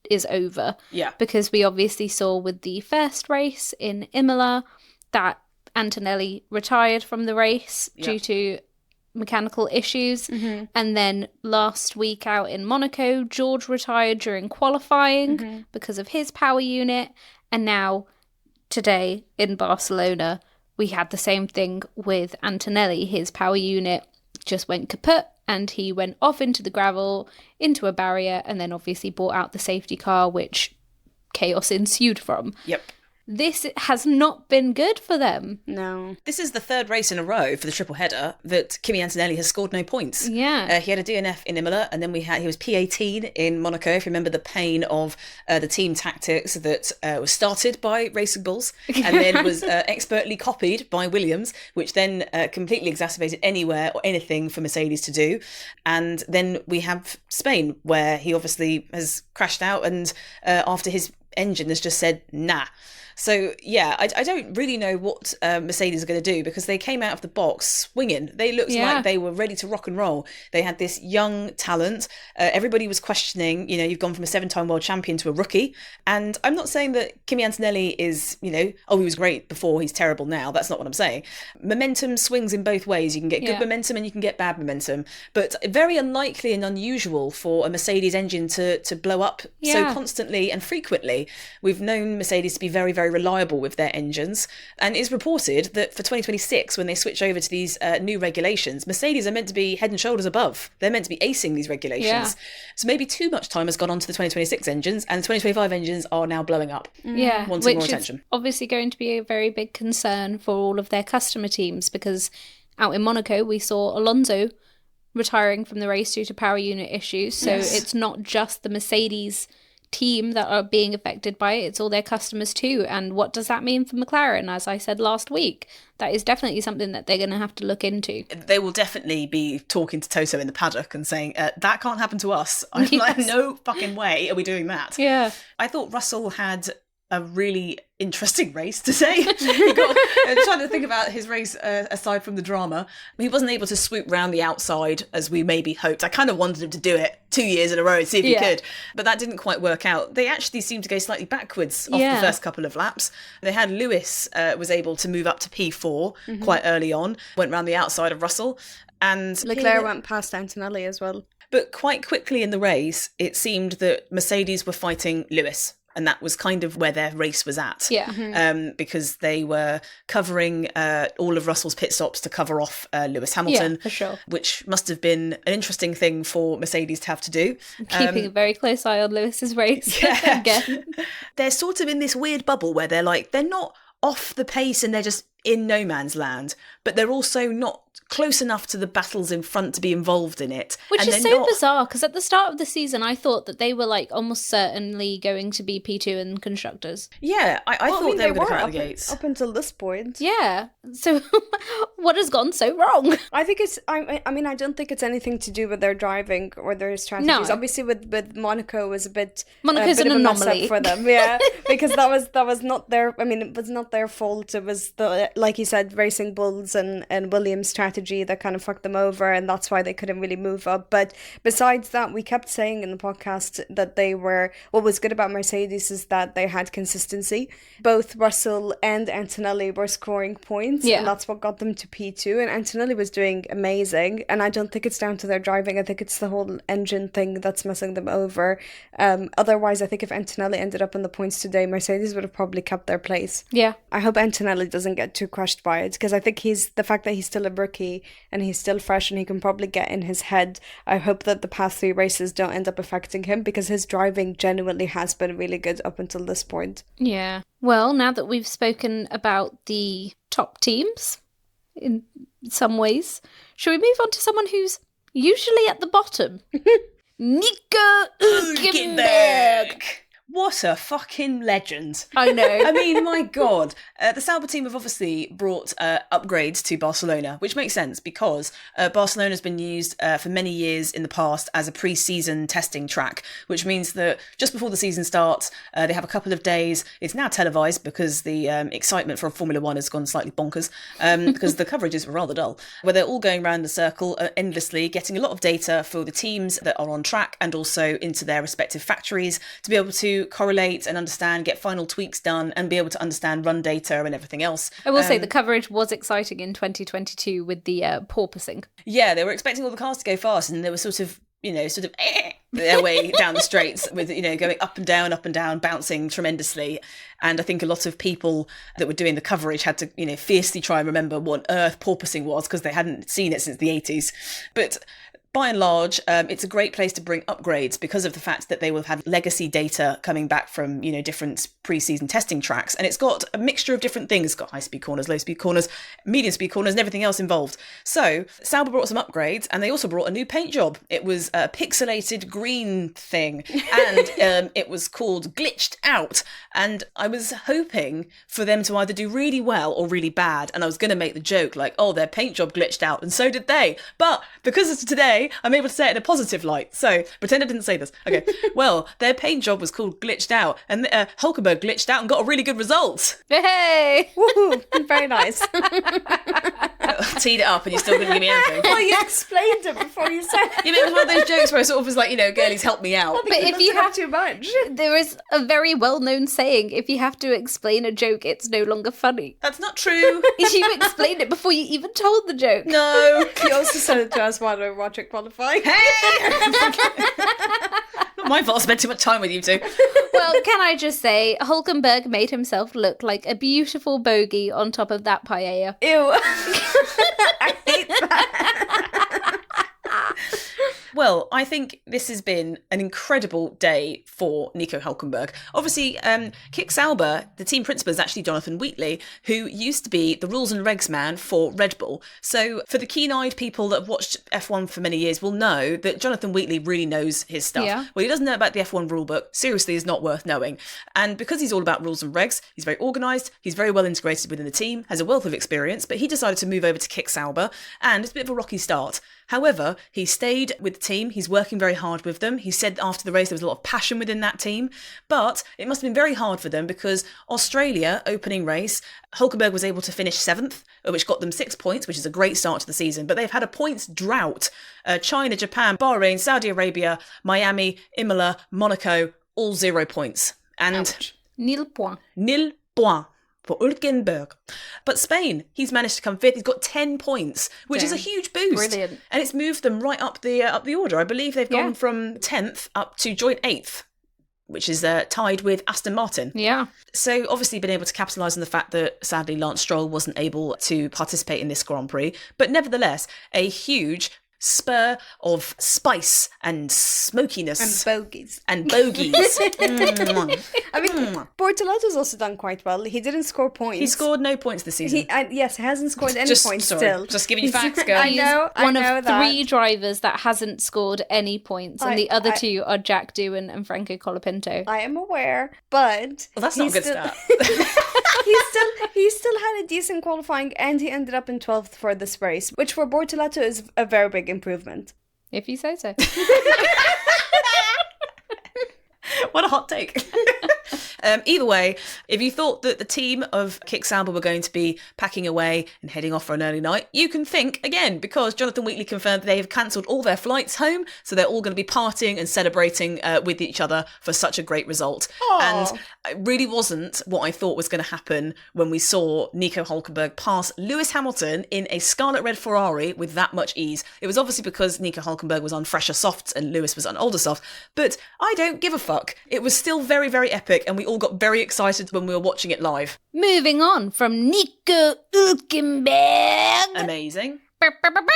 is over. Yeah. Because we obviously saw with the first race in Imola that Antonelli retired from the race due to mechanical issues. And then last week out in Monaco, George retired during qualifying because of his power unit. And now today in Barcelona, we had the same thing with Antonelli. His power unit just went kaput and he went off into the gravel, into a barrier, and then obviously brought out the safety car, which chaos ensued from. Yep. This has not been good for them. No. This is the third race in a row for the triple header that Kimi Antonelli has scored no points. Yeah. He had a DNF in Imola, and then he was P18 in Monaco, if you remember the pain of the team tactics that was started by Racing Bulls and then was expertly copied by Williams, which then completely exacerbated anywhere or anything for Mercedes to do. And then we have Spain, where he obviously has crashed out, and after his engine has just said, nah. So, yeah, I don't really know what Mercedes are going to do, because they came out of the box swinging. They looked like they were ready to rock and roll. They had this young talent. Everybody was questioning, you've gone from a 7-time world champion to a rookie. And I'm not saying that Kimi Antonelli is, he was great before, he's terrible now. That's not what I'm saying. Momentum swings in both ways. You can get good momentum and you can get bad momentum. But very unlikely and unusual for a Mercedes engine to blow up so constantly and frequently. We've known Mercedes to be very, very reliable with their engines, and it's reported that for 2026, when they switch over to these new regulations, Mercedes are meant to be head and shoulders above. They're meant to be acing these regulations. So maybe too much time has gone on to the 2026 engines, and the 2025 engines are now blowing up. Wanting more attention. Is obviously going to be a very big concern for all of their customer teams, because out in Monaco we saw Alonso retiring from the race due to power unit issues. So it's not just the Mercedes team that are being affected by it, it's all their customers too. And what does that mean for McLaren? As I said last week, that is definitely something that they're going to have to look into. They will definitely be talking to Toto in the paddock and saying, that can't happen to us. I'm like, no fucking way are we doing that. Yeah. I thought Russell had a really interesting race, to say. Trying to think about his race aside from the drama. He wasn't able to swoop round the outside as we maybe hoped. I kind of wanted him to do it 2 years in a row and see if he could, but that didn't quite work out. They actually seemed to go slightly backwards off the first couple of laps. They had Lewis was able to move up to P4 quite early on, went round the outside of Russell, and Leclerc went past Antonelli as well. But quite quickly in the race, it seemed that Mercedes were fighting Lewis. And that was kind of where their race was at. Yeah. Because they were covering all of Russell's pit stops to cover off Lewis Hamilton. Yeah, for sure. Which must have been an interesting thing for Mercedes to have to do. Keeping a very close eye on Lewis's race again. They're sort of in this weird bubble where they're not off the pace and they're just in no man's land, but they're also not close enough to the battles in front to be involved in it. Which is so bizarre, because at the start of the season, I thought that they were like almost certainly going to be P2 in Constructors. Yeah, I thought they were going to come out the gates. Up until this point. Yeah. So what has gone so wrong? I think it's, I mean, I don't think it's anything to do with their driving or their strategies. No. Obviously with Monaco was Monaco's an anomaly for them. Yeah, because that was not their, I mean, it was not their fault. It was the, like you said, Racing Bulls and Williams' strategy that kind of fucked them over, and that's why they couldn't really move up. But besides that, we kept saying in the podcast that what was good about Mercedes is that they had consistency. Both Russell and Antonelli were scoring points, and that's what got them to P2, and Antonelli was doing amazing, and I don't think it's down to their driving. I think it's the whole engine thing that's messing them over. Otherwise, I think if Antonelli ended up in the points today, Mercedes would have probably kept their place. Yeah. I hope Antonelli doesn't get too crushed by it, because I think the fact that he's still a rookie and he's still fresh and he can probably get in his head. I hope that the past 3 races don't end up affecting him, because his driving genuinely has been really good up until this point. Yeah. Well, now that we've spoken about the top teams in some ways, should we move on to someone who's usually at the bottom? Nico Hülkenberg. What a fucking legend. I know. I mean, my God. The Sauber team have obviously brought upgrades to Barcelona, which makes sense because Barcelona has been used for many years in the past as a pre-season testing track, which means that just before the season starts, they have a couple of days. It's now televised because the excitement for Formula One has gone slightly bonkers because the coverage is rather dull, where they're all going around the circle endlessly, getting a lot of data for the teams that are on track and also into their respective factories to be able to correlate and understand, get final tweaks done, and be able to understand run data and everything else. I will say the coverage was exciting in 2022 with the porpoising. Yeah, they were expecting all the cars to go fast, and they were sort of their way down the straights with, going up and down, bouncing tremendously. And I think a lot of people that were doing the coverage had to, fiercely try and remember what on earth porpoising was because they hadn't seen it since the 80s. But by and large, it's a great place to bring upgrades because of the fact that they will have had legacy data coming back from, different pre-season testing tracks. And it's got a mixture of different things. It's got high-speed corners, low-speed corners, medium-speed corners, and everything else involved. So Sauber brought some upgrades, and they also brought a new paint job. It was a pixelated green thing, and it was called Glitched Out. And I was hoping for them to either do really well or really bad. And I was going to make the joke like, oh, their paint job glitched out, and so did they. But because of today, I'm able to say it in a positive light. So pretend I didn't say this. Okay. Well, their paint job was called Glitched Out, and Hülkenberg glitched out and got a really good result. Hey! Woohoo! Very nice. Teed it up and you still didn't give me anything. Well, you explained it before you said it. Yeah, but it was one of those jokes where I sort of was like, girlies, help me out. But if you have too much, there is a very well-known saying: if you have to explain a joke, it's no longer funny. That's not true. You explained it before you even told the joke. No. You also said it to us while we were watching qualifying. Hey! Not my fault. I spent too much time with you two. Well, can I just say, Hülkenberg made himself look like a beautiful bogey on top of that paella. Ew. I hate that. Well, I think this has been an incredible day for Nico Hülkenberg. Obviously, Kick Sauber, the team principal, is actually Jonathan Wheatley, who used to be the rules and regs man for Red Bull. So for the keen-eyed people that have watched F1 for many years will know that Jonathan Wheatley really knows his stuff. Yeah. What he doesn't know about the F1 rulebook, seriously, is not worth knowing. And because he's all about rules and regs, he's very organised, he's very well integrated within the team, has a wealth of experience, but he decided to move over to Kick Sauber, and it's a bit of a rocky start. However, he stayed with the team. He's working very hard with them. He said after the race there was a lot of passion within that team. But it must have been very hard for them because Australia, opening race, Hulkenberg was able to finish 7th, which got them 6 points, which is a great start to the season. But they've had a points drought. China, Japan, Bahrain, Saudi Arabia, Miami, Imola, Monaco, all 0 points. And Ouch. Nil point. Nil point for Hulkenberg. But Spain, he's managed to come 5th. He's got 10 points, which is a huge boost. Brilliant. And it's moved them right up the order. I believe they've gone from 10th up to joint 8th, which is tied with Aston Martin. Yeah. So obviously been able to capitalise on the fact that sadly Lance Stroll wasn't able to participate in this Grand Prix. But nevertheless, a huge spur of spice and smokiness. And bogeys. And bogeys. I mean, Bortoletto's also done quite well. He didn't score points. He scored no points this season. He hasn't scored any points still. Just giving you facts, girl. I know, One I know of that. 3 drivers that hasn't scored any points, and the other 2 are Jack Doohan and Franco Colapinto. I am aware, but Well, that's not a good start. he still had a decent qualifying, and he ended up in 12th for this race, which for Bortoletto is a very big improvement. If you say so. What a hot take. Either way, if you thought that the team of Kick Sauber were going to be packing away and heading off for an early night, you can think again, because Jonathan Wheatley confirmed that they have cancelled all their flights home, so they're all going to be partying and celebrating with each other for such a great result. Aww. And it really wasn't what I thought was going to happen when we saw Nico Hulkenberg pass Lewis Hamilton in a scarlet red Ferrari with that much ease. It was obviously because Nico Hulkenberg was on fresher softs and Lewis was on older softs, but I don't give a fuck. It was still very, very epic, and we all got very excited when we were watching it live. Moving on from Nico Hulkenberg. Amazing. Fernando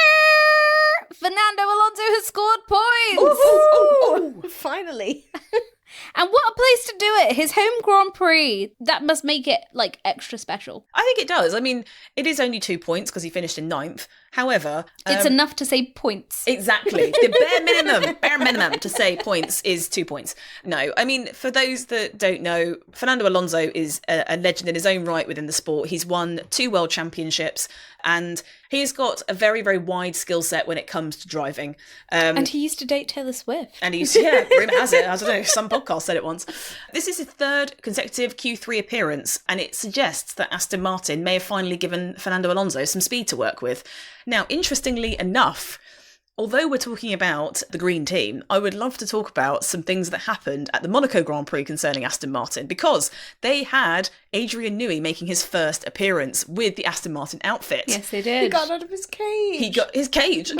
Alonso has scored points. Ooh, finally. And what a place to do it. His home Grand Prix. That must make it, like, extra special. I think it does. I mean, it is only 2 points because he finished in 9th. However... It's enough to say points. Exactly. The bare minimum to say points is 2 points. No, I mean, for those that don't know, Fernando Alonso is a legend in his own right within the sport. He's won 2 world championships, and he's got a very, very wide skill set when it comes to driving. And he used to date Taylor Swift. And he's, rumour has it, I don't know, some podcast said it once. This is his 3rd consecutive Q3 appearance, and it suggests that Aston Martin may have finally given Fernando Alonso some speed to work with. Now, interestingly enough, although we're talking about the green team, I would love to talk about some things that happened at the Monaco Grand Prix concerning Aston Martin, because they had Adrian Newey making his first appearance with the Aston Martin outfit. Yes, they did. He got out of his cage. He got his cage.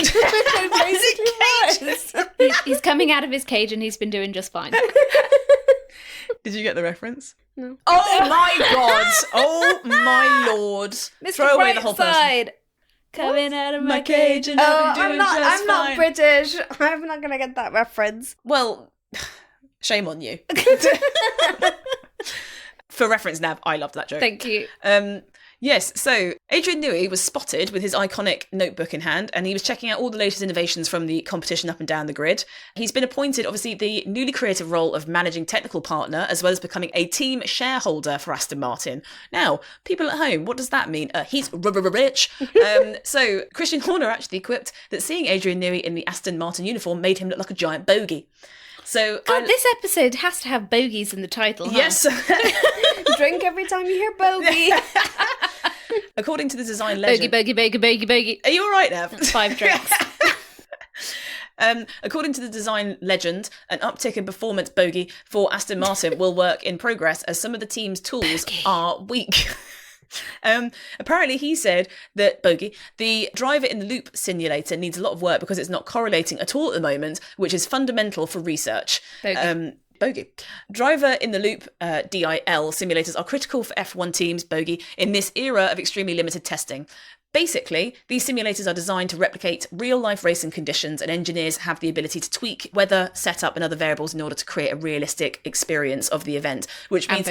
He's coming out of his cage and he's been doing just fine. Did you get the reference? No. Oh my god! Oh my lord! Mr. Throw away the whole person. Brightside, coming out of my cage and I'm not British. I'm not gonna get that reference. Well, shame on you. For reference, Nav, I loved that joke. Thank you. Yes, so Adrian Newey was spotted with his iconic notebook in hand, and he was checking out all the latest innovations from the competition up and down the grid. He's been appointed, obviously, the newly created role of managing technical partner, as well as becoming a team shareholder for Aston Martin. Now, people at home, what does that mean? He's rich. So Christian Horner actually quipped that seeing Adrian Newey in the Aston Martin uniform made him look like a giant bogey. So God, this episode has to have bogeys in the title, huh? Yes. Drink every time you hear bogey. According to the design legend... Bogey. Are you all right, Nav? That's 5 drinks. According to the design legend, an uptick in performance bogey for Aston Martin will work in progress as some of the team's tools are weak. Apparently he said that the driver in the loop simulator needs a lot of work because it's not correlating at all at the moment, which is fundamental for research. Driver in the loop DIL simulators are critical for F1 teams in this era of extremely limited testing. Basically, these simulators are designed to replicate real-life racing conditions, and engineers have the ability to tweak weather, setup, and other variables in order to create a realistic experience of the event, which means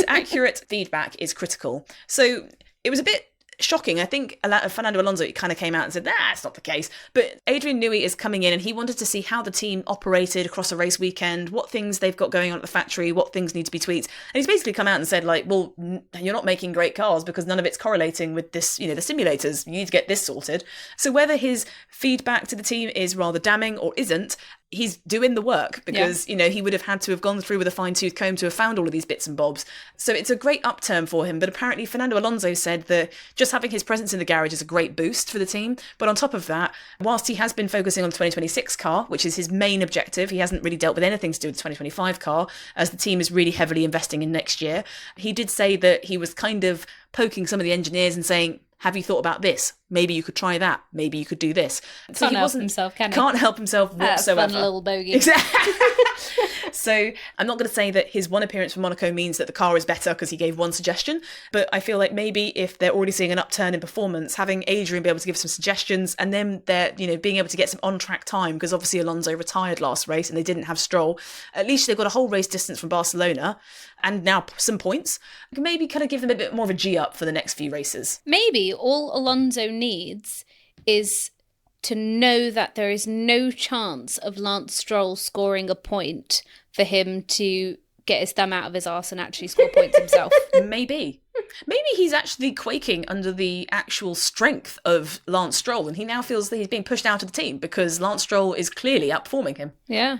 accurate feedback is critical. So it was a bit shocking. I think Fernando Alonso kind of came out and said, it's not the case. But Adrian Newey is coming in and he wanted to see how the team operated across a race weekend, what things they've got going on at the factory, what things need to be tweaked. And he's basically come out and said, like, well, you're not making great cars because none of it's correlating with this, the simulators. You need to get this sorted. So whether his feedback to the team is rather damning or isn't, he's doing the work because, he would have had to have gone through with a fine-tooth comb to have found all of these bits and bobs. So it's a great upturn for him. But apparently Fernando Alonso said that just having his presence in the garage is a great boost for the team. But on top of that, whilst he has been focusing on the 2026 car, which is his main objective, he hasn't really dealt with anything to do with the 2025 car, as the team is really heavily investing in next year. He did say that he was kind of poking some of the engineers and saying, have you thought about this? Maybe you could try that. Maybe you could do this. So Can't help himself, can he? Can't help himself whatsoever. That's fun little bogey. Exactly. So I'm not going to say that his one appearance for Monaco means that the car is better because he gave one suggestion, but I feel like maybe if they're already seeing an upturn in performance, having Adrian be able to give some suggestions and then they're, being able to get some on-track time, because obviously Alonso retired last race and they didn't have Stroll. At least they've got a whole race distance from Barcelona and now some points. I can maybe kind of give them a bit more of a G-up for the next few races. Maybe all Alonso needs is to know that there is no chance of Lance Stroll scoring a point for him to get his thumb out of his arse and actually score points himself. Maybe he's actually quaking under the actual strength of Lance Stroll and he now feels that he's being pushed out of the team because Lance Stroll is clearly outperforming him. Yeah.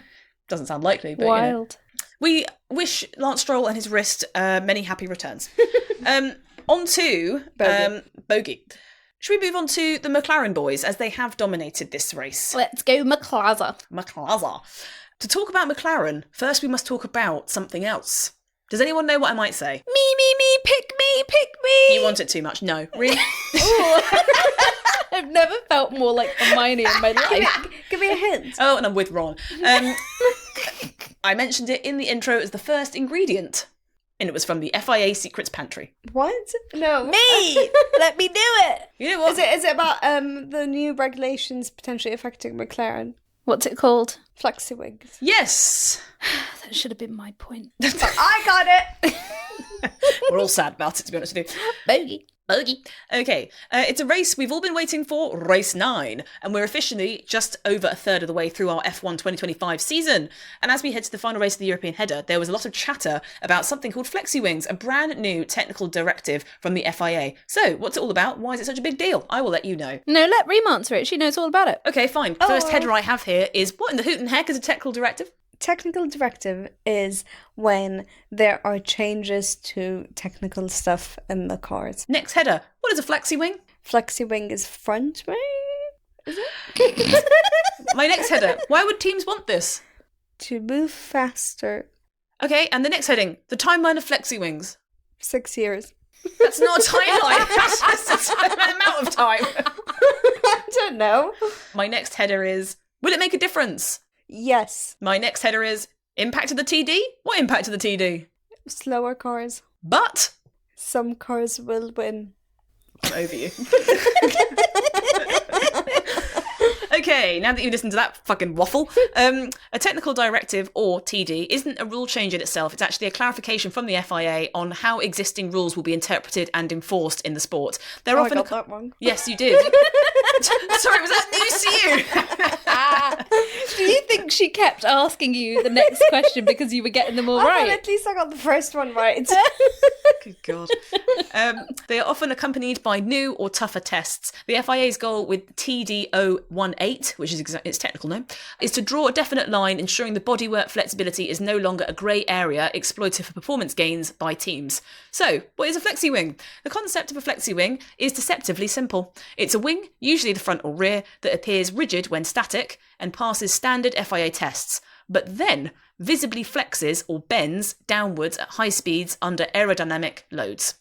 Doesn't sound likely, but wild. We wish Lance Stroll and his wrist many happy returns. On to Bogey. Should we move on to the McLaren boys, as they have dominated this race? Let's go McLaren. To talk about McLaren, first we must talk about something else. Does anyone know what I might say? Me, pick me. You want it too much? No. Really? I've never felt more like Hermione in my life. Give me a hint. Oh, and I'm with Ron. I mentioned it in the intro as the first ingredient. And it was from the FIA Secrets Pantry. What? No. Me! Let me do it! You know what? Is it about the new regulations potentially affecting McLaren? What's it called? Flexi-wings. Yes! That should have been my point. I got it! We're all sad about it, to be honest with you. Bogey. Okay, it's a race we've all been waiting for, race 9, and we're officially just over a third of the way through our F1 2025 season. And as we head to the final race of the European header, there was a lot of chatter about something called flexi-wings, a brand new technical directive from the FIA. So, what's it all about? Why is it such a big deal? I will let you know. No, let Reem answer it. She knows all about it. Okay, fine. First header I have here is, what in the hoot and heck is a technical directive? Technical directive is when there are changes to technical stuff in the cars. Next header, what is a flexi-wing? Flexi-wing is front wing? Is it? My next header, why would teams want this? To move faster. Okay, and the next heading, the timeline of flexi-wings. 6 years. That's not a timeline. That's just an amount of time. I don't know. My next header is, will it make a difference? Yes. My next header is, impact of the TD? What impact of the TD? Slower cars. But some cars will win. I'm over you. Okay, now that you've listened to that fucking waffle, a technical directive, or TD, isn't a rule change in itself. It's actually a clarification from the FIA on how existing rules will be interpreted and enforced in the sport. They're often I got that one. Yes, you did. Sorry, was that news to you? Do you think she kept asking you the next question because you were getting them all right? At least I got the first one right. Good God. They are often accompanied by new or tougher tests. The FIA's goal with TD018, which is its technical name, is to draw a definite line ensuring the bodywork flexibility is no longer a grey area exploited for performance gains by teams. So, what is a flexi-wing? The concept of a flexi-wing is deceptively simple. It's a wing, usually the front or rear, that appears rigid when static and passes standard FIA tests, but then visibly flexes or bends downwards at high speeds under aerodynamic loads.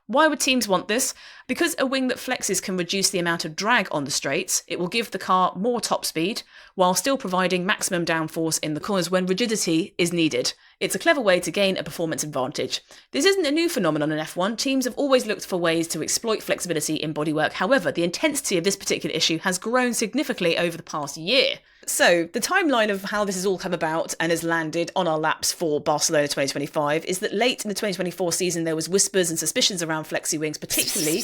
Why would teams want this? Because a wing that flexes can reduce the amount of drag on the straights, it will give the car more top speed, while still providing maximum downforce in the corners when rigidity is needed. It's a clever way to gain a performance advantage. This isn't a new phenomenon in F1. Teams have always looked for ways to exploit flexibility in bodywork. However, the intensity of this particular issue has grown significantly over the past year. So, the timeline of how this has all come about and has landed on our laps for Barcelona 2025 is that late in the 2024 season there was whispers and suspicions around flexi-wings, particularly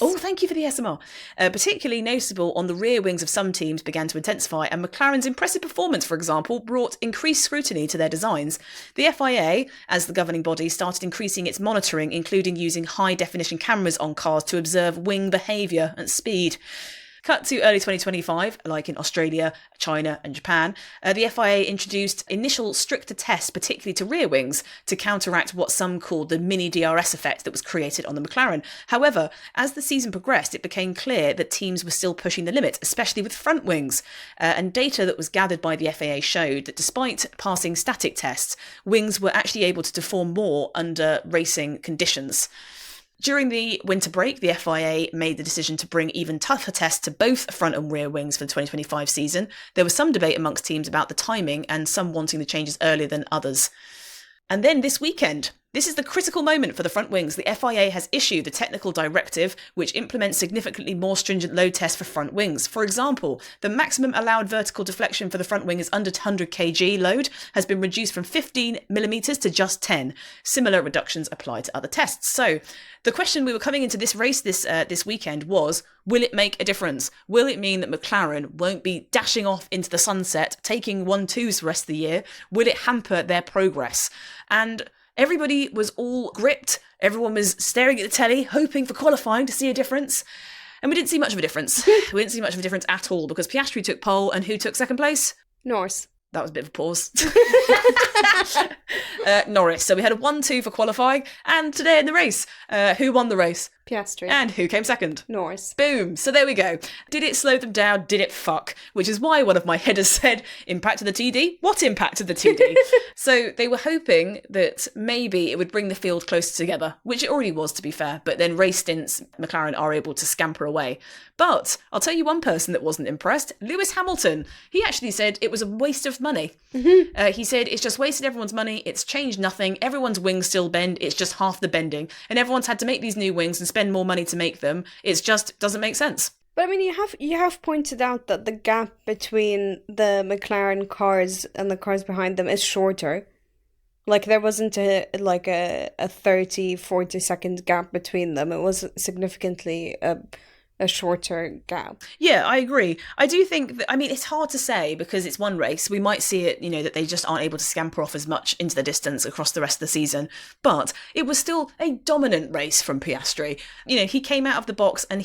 gasps. Oh, thank you for the SMR. Particularly noticeable on the rear wings of some teams began to intensify, and McLaren's impressive performance, for example, brought increased scrutiny to their designs. The FIA, as the governing body, started increasing its monitoring, including using high-definition cameras on cars to observe wing behaviour and speed. Cut to early 2025, like in Australia, China and Japan, the FIA introduced initial stricter tests, particularly to rear wings, to counteract what some called the mini DRS effect that was created on the McLaren. However, as the season progressed, it became clear that teams were still pushing the limit, especially with front wings. And data that was gathered by the FIA showed that despite passing static tests, wings were actually able to deform more under racing conditions. During the winter break, the FIA made the decision to bring even tougher tests to both front and rear wings for the 2025 season. There was some debate amongst teams about the timing, and some wanting the changes earlier than others. And then this weekend, this is the critical moment for the front wings. The FIA has issued the technical directive, which implements significantly more stringent load tests for front wings. For example, the maximum allowed vertical deflection for the front wing is under 100 kg load has been reduced from 15 millimetres to just 10. Similar reductions apply to other tests. So the question we were coming into this race this weekend was, will it make a difference? Will it mean that McLaren won't be dashing off into the sunset, taking 1-2s the rest of the year? Will it hamper their progress? And everybody was all gripped. Everyone was staring at the telly, hoping for qualifying to see a difference. And we didn't see much of a difference. We didn't see much of a difference at all, because Piastri took pole, and who took second place? Norris. That was a bit of a pause. Norris. So we had a 1-2 for qualifying. And today in the race, who won the race? Piastri. And who came second? Norris. Boom. So there we go. Did it slow them down? Did it fuck? Which is why one of my headers said, impact of the TD? What impact of the TD? So they were hoping that maybe it would bring the field closer together, which it already was, to be fair. But then race stints, McLaren are able to scamper away. But I'll tell you one person that wasn't impressed, Lewis Hamilton. He actually said it was a waste of money. He said it's just wasted everyone's money. It's changed nothing. Everyone's wings still bend. It's just half the bending. And everyone's had to make these new wings and spend more money to make them. It's just doesn't make sense. But I mean, you have pointed out that the gap between the McLaren cars and the cars behind them is shorter. Like, there wasn't a 30-40 second gap between them. It was significantly a shorter gap. Yeah, I agree. I do think that, I mean, it's hard to say because it's one race. We might see it, that they just aren't able to scamper off as much into the distance across the rest of the season. But it was still a dominant race from Piastri. He came out of the box and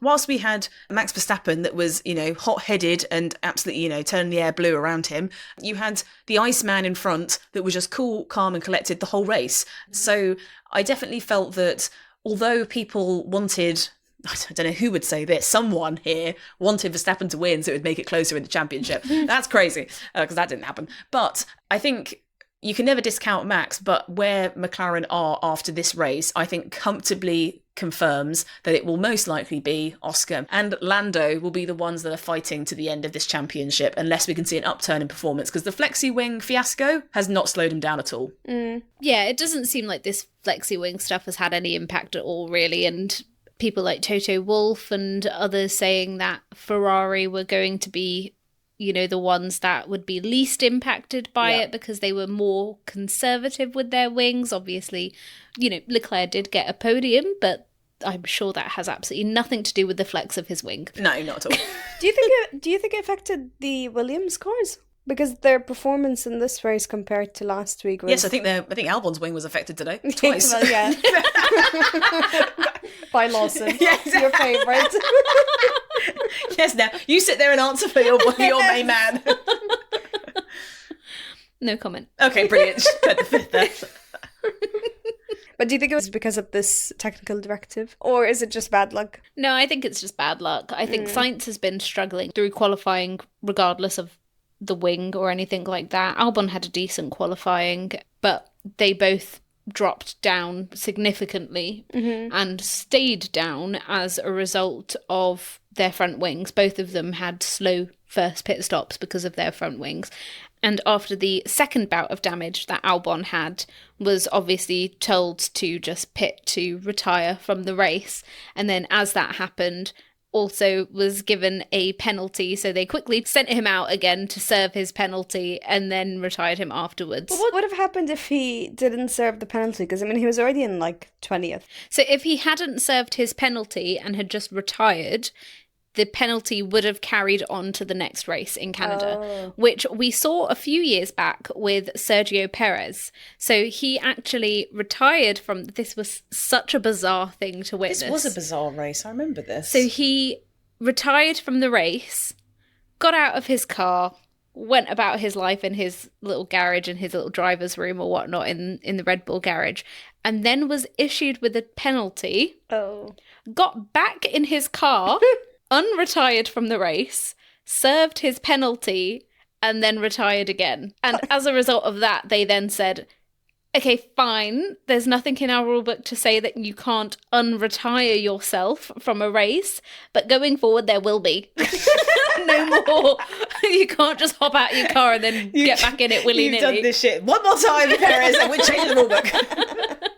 whilst we had Max Verstappen that was, hot-headed and absolutely, turning the air blue around him, you had the Iceman in front that was just cool, calm and collected the whole race. So I definitely felt that although people wanted, I don't know who would say this, someone here wanted Verstappen to win so it would make it closer in the championship. That's crazy, because that didn't happen. But I think you can never discount Max, but where McLaren are after this race, I think comfortably confirms that it will most likely be Oscar and Lando will be the ones that are fighting to the end of this championship, unless we can see an upturn in performance, because the flexi-wing fiasco has not slowed him down at all. Yeah, it doesn't seem like this flexi-wing stuff has had any impact at all, really, and people like Toto Wolff and others saying that Ferrari were going to be, the ones that would be least impacted by it because they were more conservative with their wings. Obviously, Leclerc did get a podium, but I'm sure that has absolutely nothing to do with the flex of his wing. No, not at all. Do you think it affected the Williams cars? Because their performance in this race compared to last week was... Yes, I think Albon's wing was affected today. Twice. Well, yeah. By Lawson. Yes. Your favourite. Yes, now, you sit there and answer for your main man. No comment. Okay, brilliant. Put the fifth there. But do you think it was because of this technical directive? Or is it just bad luck? No, I think it's just bad luck. I think Sainz has been struggling through qualifying regardless of the wing or anything like that. Albon had a decent qualifying, but they both dropped down significantly and stayed down as a result of their front wings. Both of them had slow first pit stops because of their front wings. And after the second bout of damage that Albon had, was obviously told to just pit to retire from the race. And then as that happened, also was given a penalty, so they quickly sent him out again to serve his penalty and then retired him afterwards. But what would have happened if he didn't serve the penalty? Because, I mean, he was already in, like, 20th. So if he hadn't served his penalty and had just retired, the penalty would have carried on to the next race in Canada, which we saw a few years back with Sergio Perez. So he actually retired from... This was such a bizarre thing to witness. This was a bizarre race. I remember this. So he retired from the race, got out of his car, went about his life in his little garage, in his little driver's room or whatnot in the Red Bull garage, and then was issued with a penalty, got back in his car... unretired from the race, served his penalty, and then retired again. And as a result of that, they then said, okay, fine, there's nothing in our rulebook to say that you can't unretire yourself from a race, but going forward there will be. No more. You can't just hop out of your car and then get back in it willy-nilly. You've done this shit one more time, Perez, and we're changing the rulebook.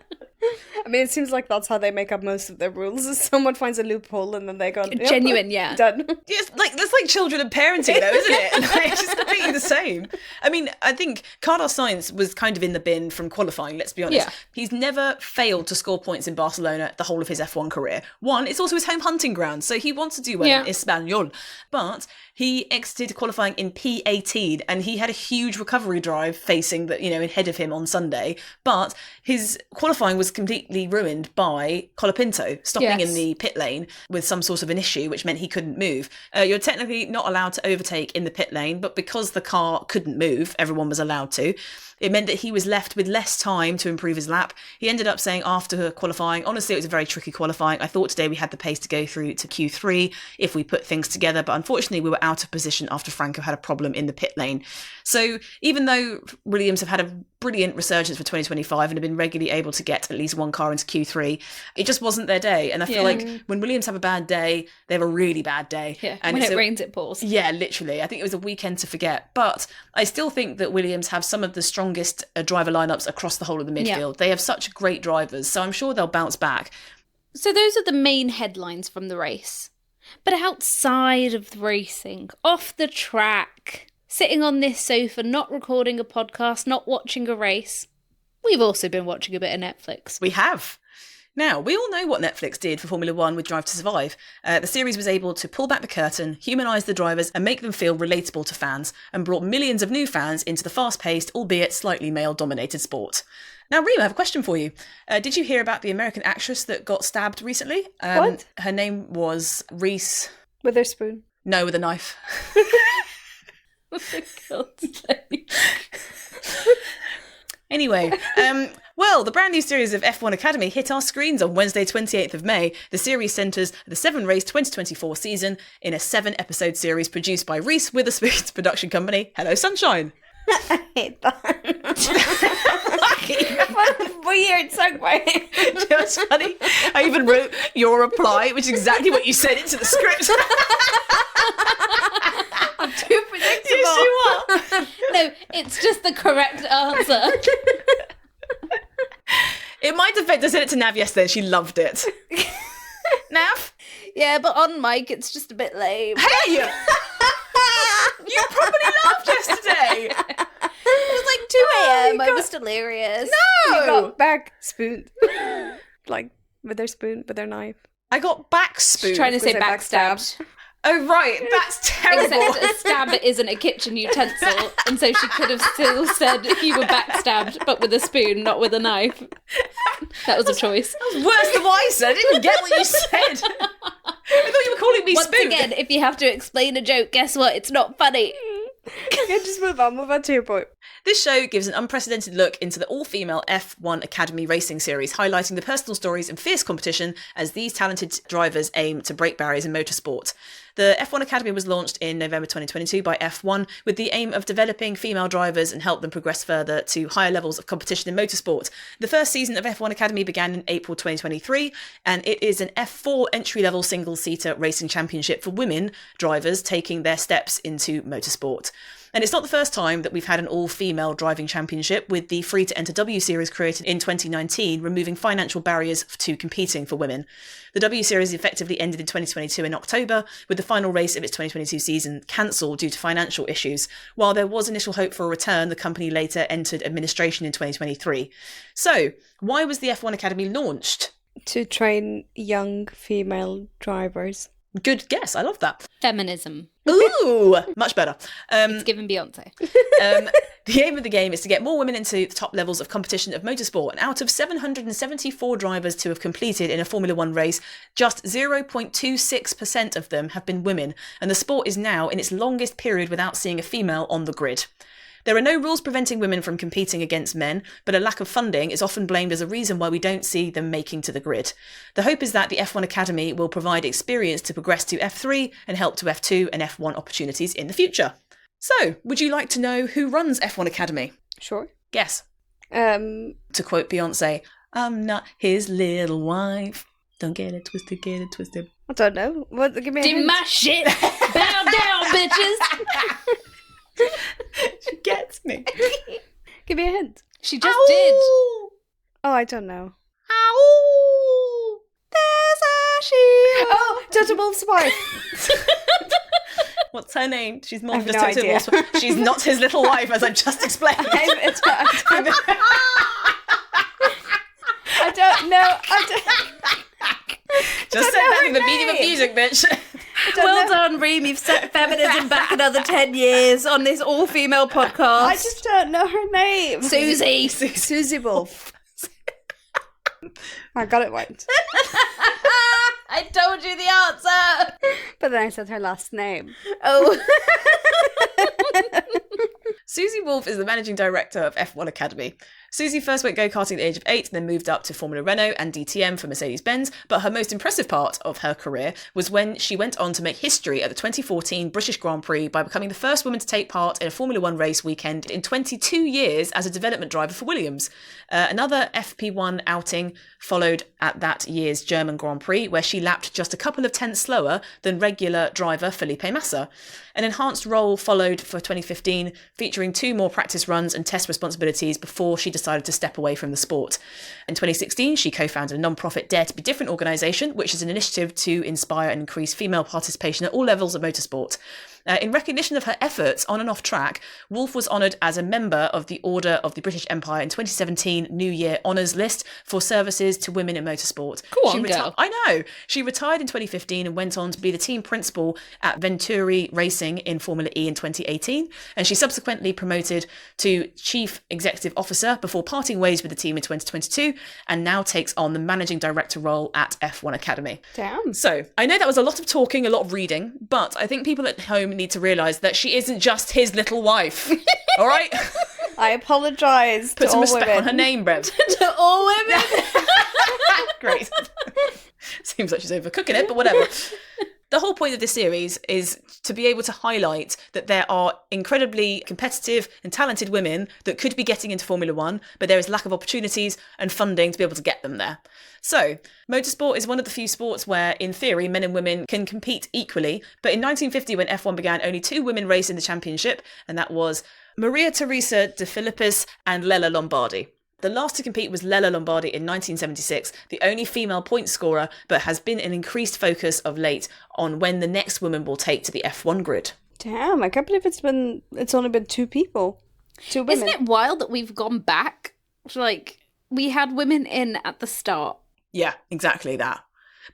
I mean, it seems like that's how they make up most of their rules. Someone finds a loophole and then they go... Yep, genuine, yeah. Done. Yes, that's like children and parenting, though, isn't it? Like, it's just completely the same. I mean, I think Carlos Sainz was kind of in the bin from qualifying, let's be honest. Yeah. He's never failed to score points in Barcelona the whole of his F1 career. One, it's also his home hunting ground, so he wants to do well in Espanyol. But he exited qualifying in P18, and he had a huge recovery drive facing the, ahead of him on Sunday. But his qualifying was completely ruined by Colapinto stopping in the pit lane with some sort of an issue, which meant he couldn't move. You're technically not allowed to overtake in the pit lane, but because the car couldn't move, everyone was allowed to. It meant that he was left with less time to improve his lap. He ended up saying after qualifying, honestly, it was a very tricky qualifying. I thought today we had the pace to go through to Q3 if we put things together, but unfortunately we were out of position after Franco had a problem in the pit lane. So even though Williams have had a brilliant resurgence for 2025 and have been regularly able to get at least one car into Q3, it just wasn't their day. And I feel like when Williams have a bad day, they have a really bad day. Yeah, and when it rains, it pours. Yeah, literally. I think it was a weekend to forget. But I still think that Williams have some of the strongest driver lineups across the whole of the midfield. Yeah. They have such great drivers, so I'm sure they'll bounce back. So those are the main headlines from the race. But outside of the racing, off the track, sitting on this sofa, not recording a podcast, not watching a race, we've also been watching a bit of Netflix. We have. Now, we all know what Netflix did for Formula One with Drive to Survive. The series was able to pull back the curtain, humanise the drivers and make them feel relatable to fans, and brought millions of new fans into the fast-paced, albeit slightly male-dominated sport. Now, Rima, I have a question for you. Did you hear about the American actress that got stabbed recently? What? Her name was Reese... Witherspoon. No, with a knife. Oh, for God's sake. Anyway, well, the brand new series of F1 Academy hit our screens on Wednesday, 28th of May. The series centres the 7-race 2024 season in a 7-episode series produced by Reese Witherspoon's production company, Hello Sunshine. I hate that. What a weird segue. Do you know what's funny? I even wrote your reply, which is exactly what you said into the script. I'm too predictable. Yes, you are. No, it's just the correct answer. In my defence, I sent it to Nav yesterday and she loved it. Nav? Yeah, but on mic, it's just a bit lame. Hey! You probably laughed yesterday. It was like 2 a.m. I was delirious. No! You got back spooned. Like, with their spoon, with their knife. I got back spooned. She's trying to say Was it backstabbed. Oh, right. That's terrible. Except a stab isn't a kitchen utensil, and so she could have still said you were backstabbed, but with a spoon, not with a knife. That was a choice. That was worse than what I said. I didn't even get what you said. I thought you were calling me Once spoon. again, if you have to explain a joke, guess what? It's not funny. Okay, just move on to your point. This show gives an unprecedented look into the all-female F1 Academy racing series, highlighting the personal stories and fierce competition as these talented drivers aim to break barriers in motorsport. The F1 Academy was launched in November 2022 by F1 with the aim of developing female drivers and help them progress further to higher levels of competition in motorsport. The first season of F1 Academy began in April 2023, and it is an F4 entry-level single-seater racing championship for women drivers taking their steps into motorsport. And it's not the first time that we've had an all-female driving championship, with the free-to-enter W Series created in 2019, removing financial barriers to competing for women. The W Series effectively ended in 2022 in October, with the final race of its 2022 season cancelled due to financial issues. While there was initial hope for a return, the company later entered administration in 2023. So, why was the F1 Academy launched? To train young female drivers. Good guess, I love that. Feminism. Ooh, much better. It's given Beyonce. The aim of the game is to get more women into the top levels of competition of motorsport, and out of 774 drivers to have completed in a Formula One race, just 0.26% of them have been women, and the sport is now in its longest period without seeing a female on the grid. There are no rules preventing women from competing against men, but a lack of funding is often blamed as a reason why we don't see them making to the grid. The hope is that the F1 Academy will provide experience to progress to F3 and help to F2 and F1 opportunities in the future. So, would you like to know who runs F1 Academy? Sure. Guess. Um, To quote Beyonce, I'm not his little wife. Don't get it twisted, get it twisted. I don't know. What? Give me a Do hint. my shit. Bow down, bitches. She gets me. Give me a hint. She just did. Oh, I don't know. Ow! There's a she. Oh, Toto Wolff's wife. What's her name? She's more I than have just no Toto idea. Wolff's. She's not his little wife, as I just explained. I don't know. Just said that in the medium of music, bitch. Well done, Reem. You've set feminism back another 10 years on this all-female podcast. I just don't know her name. Susie. Susie Wolff. I got it right. I told you the answer. But then I said her last name. Oh. Susie Wolff is the managing director of F1 Academy. Susie first went go-karting at the age of 8, then moved up to Formula Renault and DTM for Mercedes-Benz, but her most impressive part of her career was when she went on to make history at the 2014 British Grand Prix by becoming the first woman to take part in a Formula One race weekend in 22 years as a development driver for Williams. Another FP1 outing followed at that year's German Grand Prix, where she lapped just a couple of tenths slower than regular driver Felipe Massa. An enhanced role followed for 2015, featuring 2 more practice runs and test responsibilities before she decided to step away from the sport. In 2016, she co-founded a non-profit Dare to Be Different organisation, which is an initiative to inspire and increase female participation at all levels of motorsport. In recognition of her efforts on and off track, Wolff was honoured as a member of the Order of the British Empire in 2017 New Year Honours list for services to women in motorsport. Go on, girl. I know. She retired in 2015 and went on to be the team principal at Venturi Racing in Formula E in 2018. And she subsequently promoted to Chief Executive Officer before parting ways with the team in 2022, and now takes on the Managing Director role at F1 Academy. Damn. So, I know that was a lot of talking, a lot of reading, but I think people at home need to realise that she isn't just his little wife. All right? I apologise to Put some all respect women. on her name, Brev. To all women. Great. Seems like she's overcooking it, but whatever. The whole point of this series is to be able to highlight that there are incredibly competitive and talented women that could be getting into Formula One, but there is lack of opportunities and funding to be able to get them there. So, motorsport is one of the few sports where, in theory, men and women can compete equally. But in 1950, when F1 began, only 2 women raced in the championship, and that was Maria Teresa de Filippis and Lella Lombardi. The last to compete was Lella Lombardi in 1976, the only female point scorer, but has been an increased focus of late on when the next woman will take to the F1 grid. Damn, I can't believe it's only been 2 people. 2 women. Isn't it wild that we've gone back? Like, we had women in at the start. Yeah, exactly that.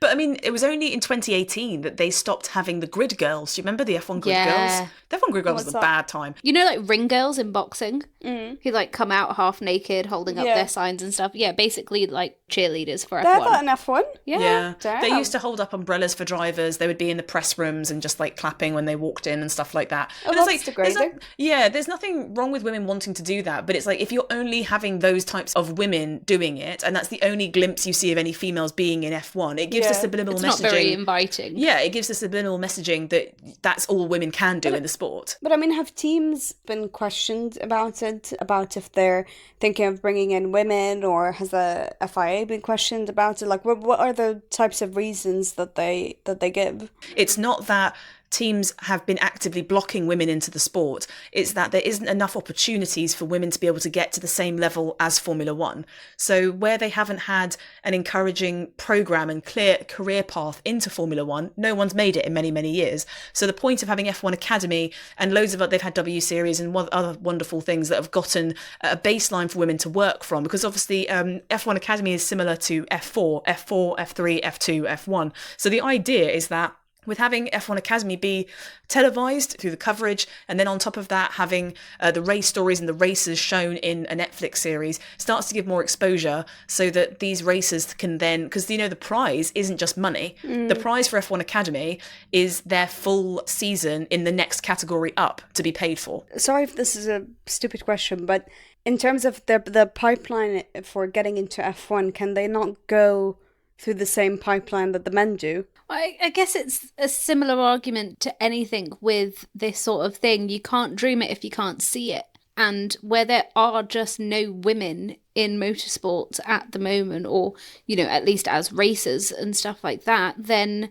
But I mean, it was only in 2018 that they stopped having the grid girls. Do you remember the F1 grid girls? The F1 grid girls was What's a that? bad time. You know, like ring girls in boxing? Who, like, come out half naked, holding up Yeah. their signs and stuff. Yeah, basically, like, cheerleaders for They had F1. that in F1? Yeah. Damn. They used to hold up umbrellas for drivers. They would be in the press rooms and just like clapping when they walked in and stuff like that. Oh, And it's that's like, degrading. there's nothing wrong with women wanting to do that. But it's like, if you're only having those types of women doing it, and that's the only glimpse you see of any females being in F1, it gives Yeah. the subliminal It's messaging. not very inviting. Yeah, it gives the subliminal messaging that that's all women can do in the sport. But I mean, have teams been questioned about it? About if they're thinking of bringing in women, or has the FIA been questioned about it? Like, what are the types of reasons that they give? It's not that teams have been actively blocking women into the sport. It's that there isn't enough opportunities for women to be able to get to the same level as Formula One. So where they haven't had an encouraging programme and clear career path into Formula One, no one's made it in many, many years. So the point of having F1 Academy and loads of they've had W Series and other wonderful things that have gotten a baseline for women to work from, because obviously F1 Academy is similar to F4, F3, F2, F1. So the idea is that with having F1 Academy be televised through the coverage, and then on top of that having the race stories and the races shown in a Netflix series, starts to give more exposure so that these racers can then, because the prize isn't just money. The prize for F1 Academy is their full season in the next category up to be paid for. Sorry if this is a stupid question, but in terms of the pipeline for getting into F1, can they not go through the same pipeline that the men do? I guess it's a similar argument to anything with this sort of thing. You can't dream it if you can't see it. And where there are just no women in motorsports at the moment, or, at least as racers and stuff like that, then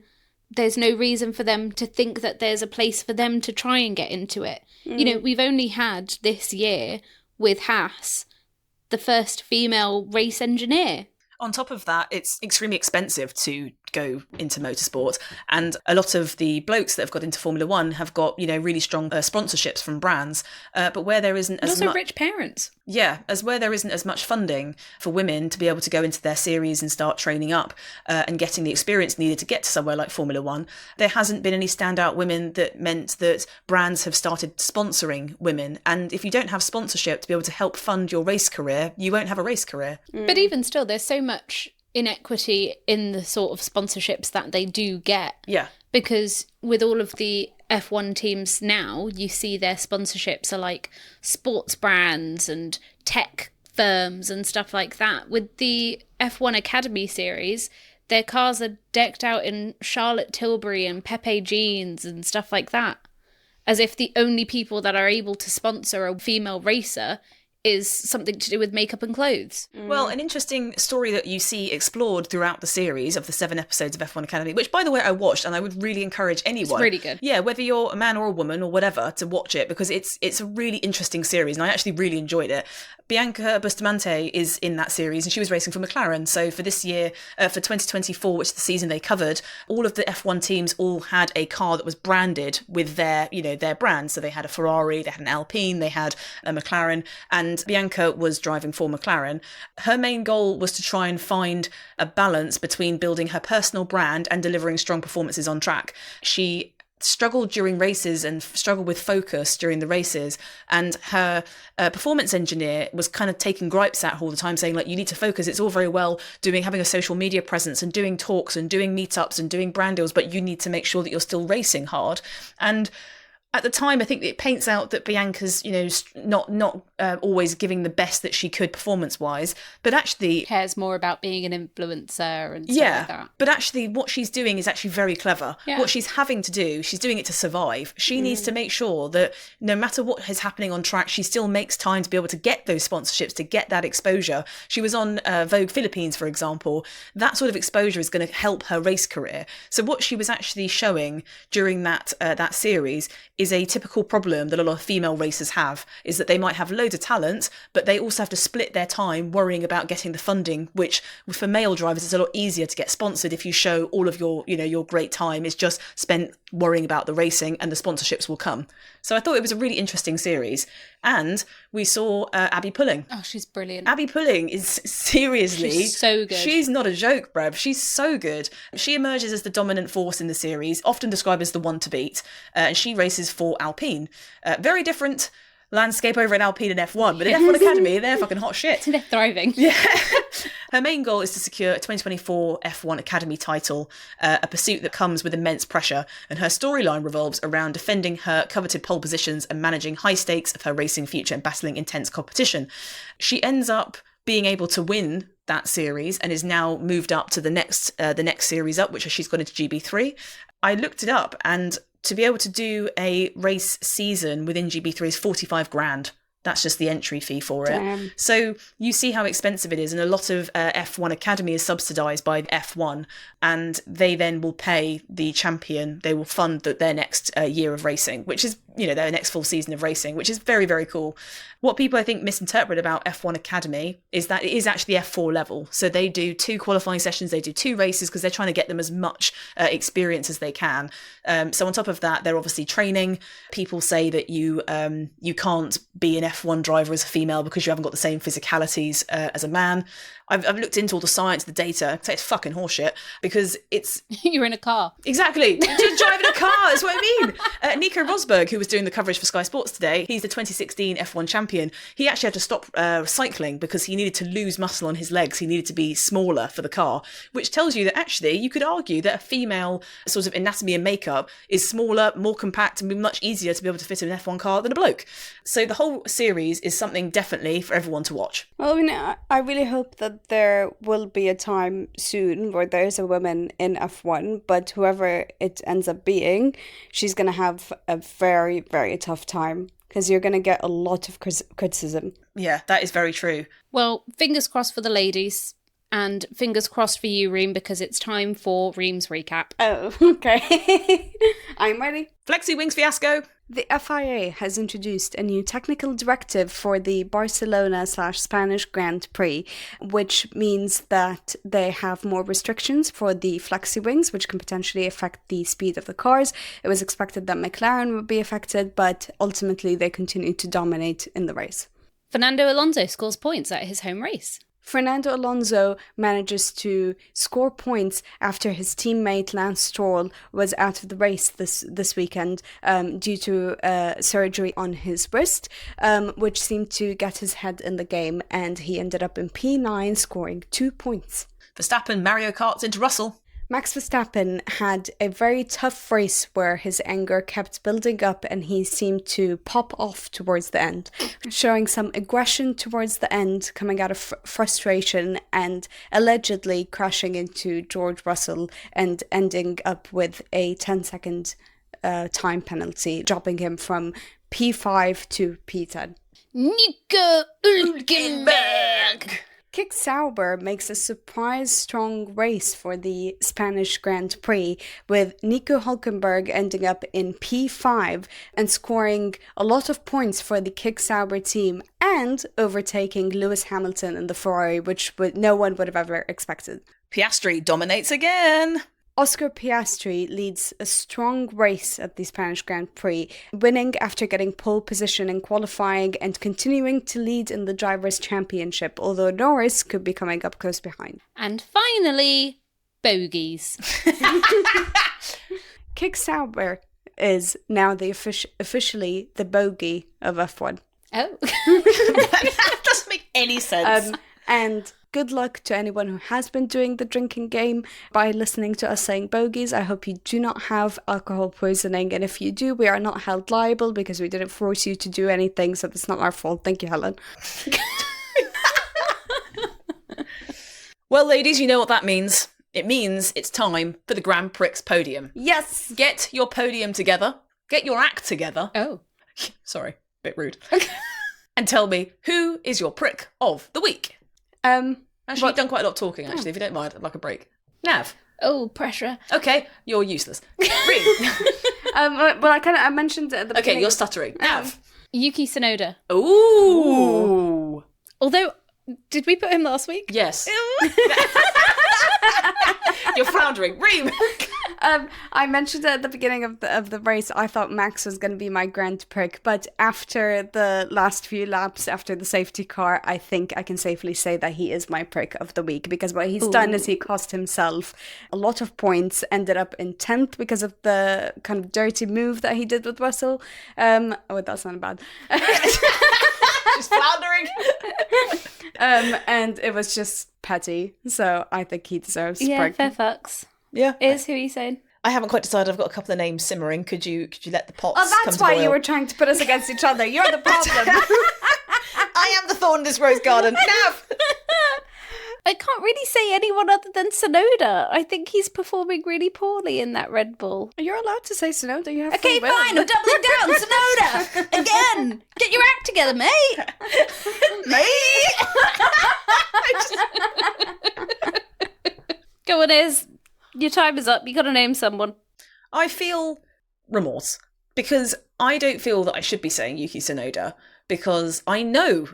there's no reason for them to think that there's a place for them to try and get into it. We've only had this year with Haas the first female race engineer. On top of that, it's extremely expensive to go into motorsport, and a lot of the blokes that have got into Formula One have got really strong sponsorships from brands, but where there isn't as also rich parents. As where there isn't as much funding for women to be able to go into their series and start training up and getting the experience needed to get to somewhere like Formula One, there hasn't been any standout women that meant that brands have started sponsoring women. And if you don't have sponsorship to be able to help fund your race career, you won't have a race career. But even still, there's so much inequity in the sort of sponsorships that they do get. Yeah. Because with all of the F1 teams now, you see their sponsorships are like sports brands and tech firms and stuff like that. With the F1 Academy series, their cars are decked out in Charlotte Tilbury and Pepe jeans and stuff like that. As if the only people that are able to sponsor a female racer is something to do with makeup and clothes. Well, an interesting story that you see explored throughout the series of the 7 episodes of F1 Academy, which, by the way, I watched, and I would really encourage anyone. It's really good. Yeah, whether you're a man or a woman or whatever, to watch it, because it's a really interesting series, and I actually really enjoyed it. Bianca Bustamante is in that series, and she was racing for McLaren. So for this year, for 2024, which is the season they covered, all of the F1 teams all had a car that was branded with their brand. So they had a Ferrari, they had an Alpine, they had a McLaren, and Bianca was driving for McLaren. Her main goal was to try and find a balance between building her personal brand and delivering strong performances on track. She struggled during races and struggled with focus during the races, and her performance engineer was kind of taking gripes at her all the time, saying, like, you need to focus. It's all very well having a social media presence and doing talks and doing meetups and doing brand deals, but you need to make sure that you're still racing hard. And at the time, I think it paints out that Bianca's, not always giving the best that she could performance-wise, but actually cares more about being an influencer and stuff like that. But actually what she's doing is actually very clever. Yeah. What she's having to do, she's doing it to survive. She needs to make sure that no matter what is happening on track, she still makes time to be able to get those sponsorships, to get that exposure. She was on Vogue Philippines, for example. That sort of exposure is going to help her race career. So what she was actually showing during that series is a typical problem that a lot of female racers have, is that they might have loads of talent, but they also have to split their time worrying about getting the funding, which for male drivers is a lot easier to get sponsored if you show all of your great time is just spent worrying about the racing, and the sponsorships will come. So I thought it was a really interesting series. And we saw Abby Pulling. Oh, she's brilliant. Abby Pulling is seriously... She's so good. She's not a joke, bruv. She's so good. She emerges as the dominant force in the series, often described as the one to beat. And she races for Alpine. Very different landscape over in Alpine and F1, but in F1 Academy, they're fucking hot shit. They're thriving. Yeah. Her main goal is to secure a 2024 F1 Academy title, a pursuit that comes with immense pressure, and her storyline revolves around defending her coveted pole positions and managing high stakes of her racing future and battling intense competition. She ends up being able to win that series and is now moved up to the next series up, which she's gone into GB3. I looked it up, and to be able to do a race season within GB3 is 45 grand. That's just the entry fee for it. Damn. So you see how expensive it is. And a lot of F1 Academy is subsidised by F1. And they then will pay the champion. They will fund their next year of racing, which is, their next full season of racing, which is very, very cool. What people, I think, misinterpret about F1 Academy is that it is actually F4 level. So they do 2 qualifying sessions. They do 2 races because they're trying to get them as much experience as they can. So on top of that, they're obviously training. People say that you can't be an F1 driver as a female because you haven't got the same physicalities as a man. I've looked into all the science, the data. I'd say it's fucking horseshit because it's... You're in a car. Exactly. You're driving a car. That's what I mean. Nico Rosberg, who was doing the coverage for Sky Sports today, he's the 2016 F1 champion. He actually had to stop cycling because he needed to lose muscle on his legs. He needed to be smaller for the car, which tells you that actually you could argue that a female sort of anatomy and makeup is smaller, more compact, and be much easier to be able to fit in an F1 car than a bloke. So the whole series is something definitely for everyone to watch. Well, I really hope that there will be a time soon where there's a woman in F1, but whoever it ends up being, she's going to have a very, very tough time because you're going to get a lot of criticism. Yeah, that is very true. Well, fingers crossed for the ladies. And fingers crossed for you, Reem, because it's time for Reem's recap. Oh, okay. I'm ready. Flexi-wings fiasco. The FIA has introduced a new technical directive for the Barcelona/Spanish Grand Prix, which means that they have more restrictions for the flexi-wings, which can potentially affect the speed of the cars. It was expected that McLaren would be affected, but ultimately they continue to dominate in the race. Fernando Alonso scores points at his home race. Fernando Alonso manages to score points after his teammate Lance Stroll was out of the race this weekend due to surgery on his wrist, which seemed to get his head in the game, and he ended up in P9 scoring 2 points. Verstappen Mario Karts into Russell. Max Verstappen had a very tough race where his anger kept building up and he seemed to pop off towards the end, showing some aggression towards the end, coming out of frustration and allegedly crashing into George Russell and ending up with a 10-second time penalty, dropping him from P5 to P10. Nico Hülkenberg! Kick Sauber makes a surprise strong race for the Spanish Grand Prix, with Nico Hülkenberg ending up in P5 and scoring a lot of points for the Kick Sauber team and overtaking Lewis Hamilton in the Ferrari, which no one would have ever expected. Piastri dominates again. Oscar Piastri leads a strong race at the Spanish Grand Prix, winning after getting pole position in qualifying and continuing to lead in the Drivers' Championship, although Norris could be coming up close behind. And finally, bogeys. Kick Sauber is now officially the bogey of F1. Oh. That doesn't make any sense. And good luck to anyone who has been doing the drinking game by listening to us saying bogeys. I hope you do not have alcohol poisoning. And if you do, we are not held liable because we didn't force you to do anything. So it's not our fault. Thank you, Helen. Well, ladies, you know what that means. It means it's time for the Grand Prix podium. Yes. Get your podium together. Get your act together. Oh. Sorry, bit rude. And tell me, who is your prick of the week? Actually, you've done quite a lot of talking, actually. If you don't mind, I'd like a break. Nav. Oh, pressure. Okay, you're useless. Read. Well, I mentioned at the beginning. Okay, you're stuttering. Nav. Yuki Tsunoda. Ooh. Although, did we put him last week? Yes. You're floundering. Reem. I mentioned at the beginning of the race, I thought Max was going to be my grand prick, but after the last few laps, after the safety car, I think I can safely say that he is my prick of the week, because what he's done is he cost himself a lot of points, ended up in 10th because of the kind of dirty move that he did with Russell. Oh, that's not bad. She's floundering. And it was just petty, so I think he deserves prick. Fair fucks. Yeah. Is who he's saying. I haven't quite decided. I've got a couple of names simmering. Could you let the pots Oh, come that's to why boil? you were trying to put us against each other. You're the problem. I am the thorn in this rose garden. Nav! I can't really say anyone other than Tsunoda. I think he's performing really poorly in that Red Bull. You're allowed to say Tsunoda. You have Okay, free will. fine, I'm doubling down. Tsunoda! Again! Get your act together, mate! Mate! Go on, Ez. Your time is up. You gotta name someone. I feel remorse because I don't feel that I should be saying Yuki Tsunoda because I know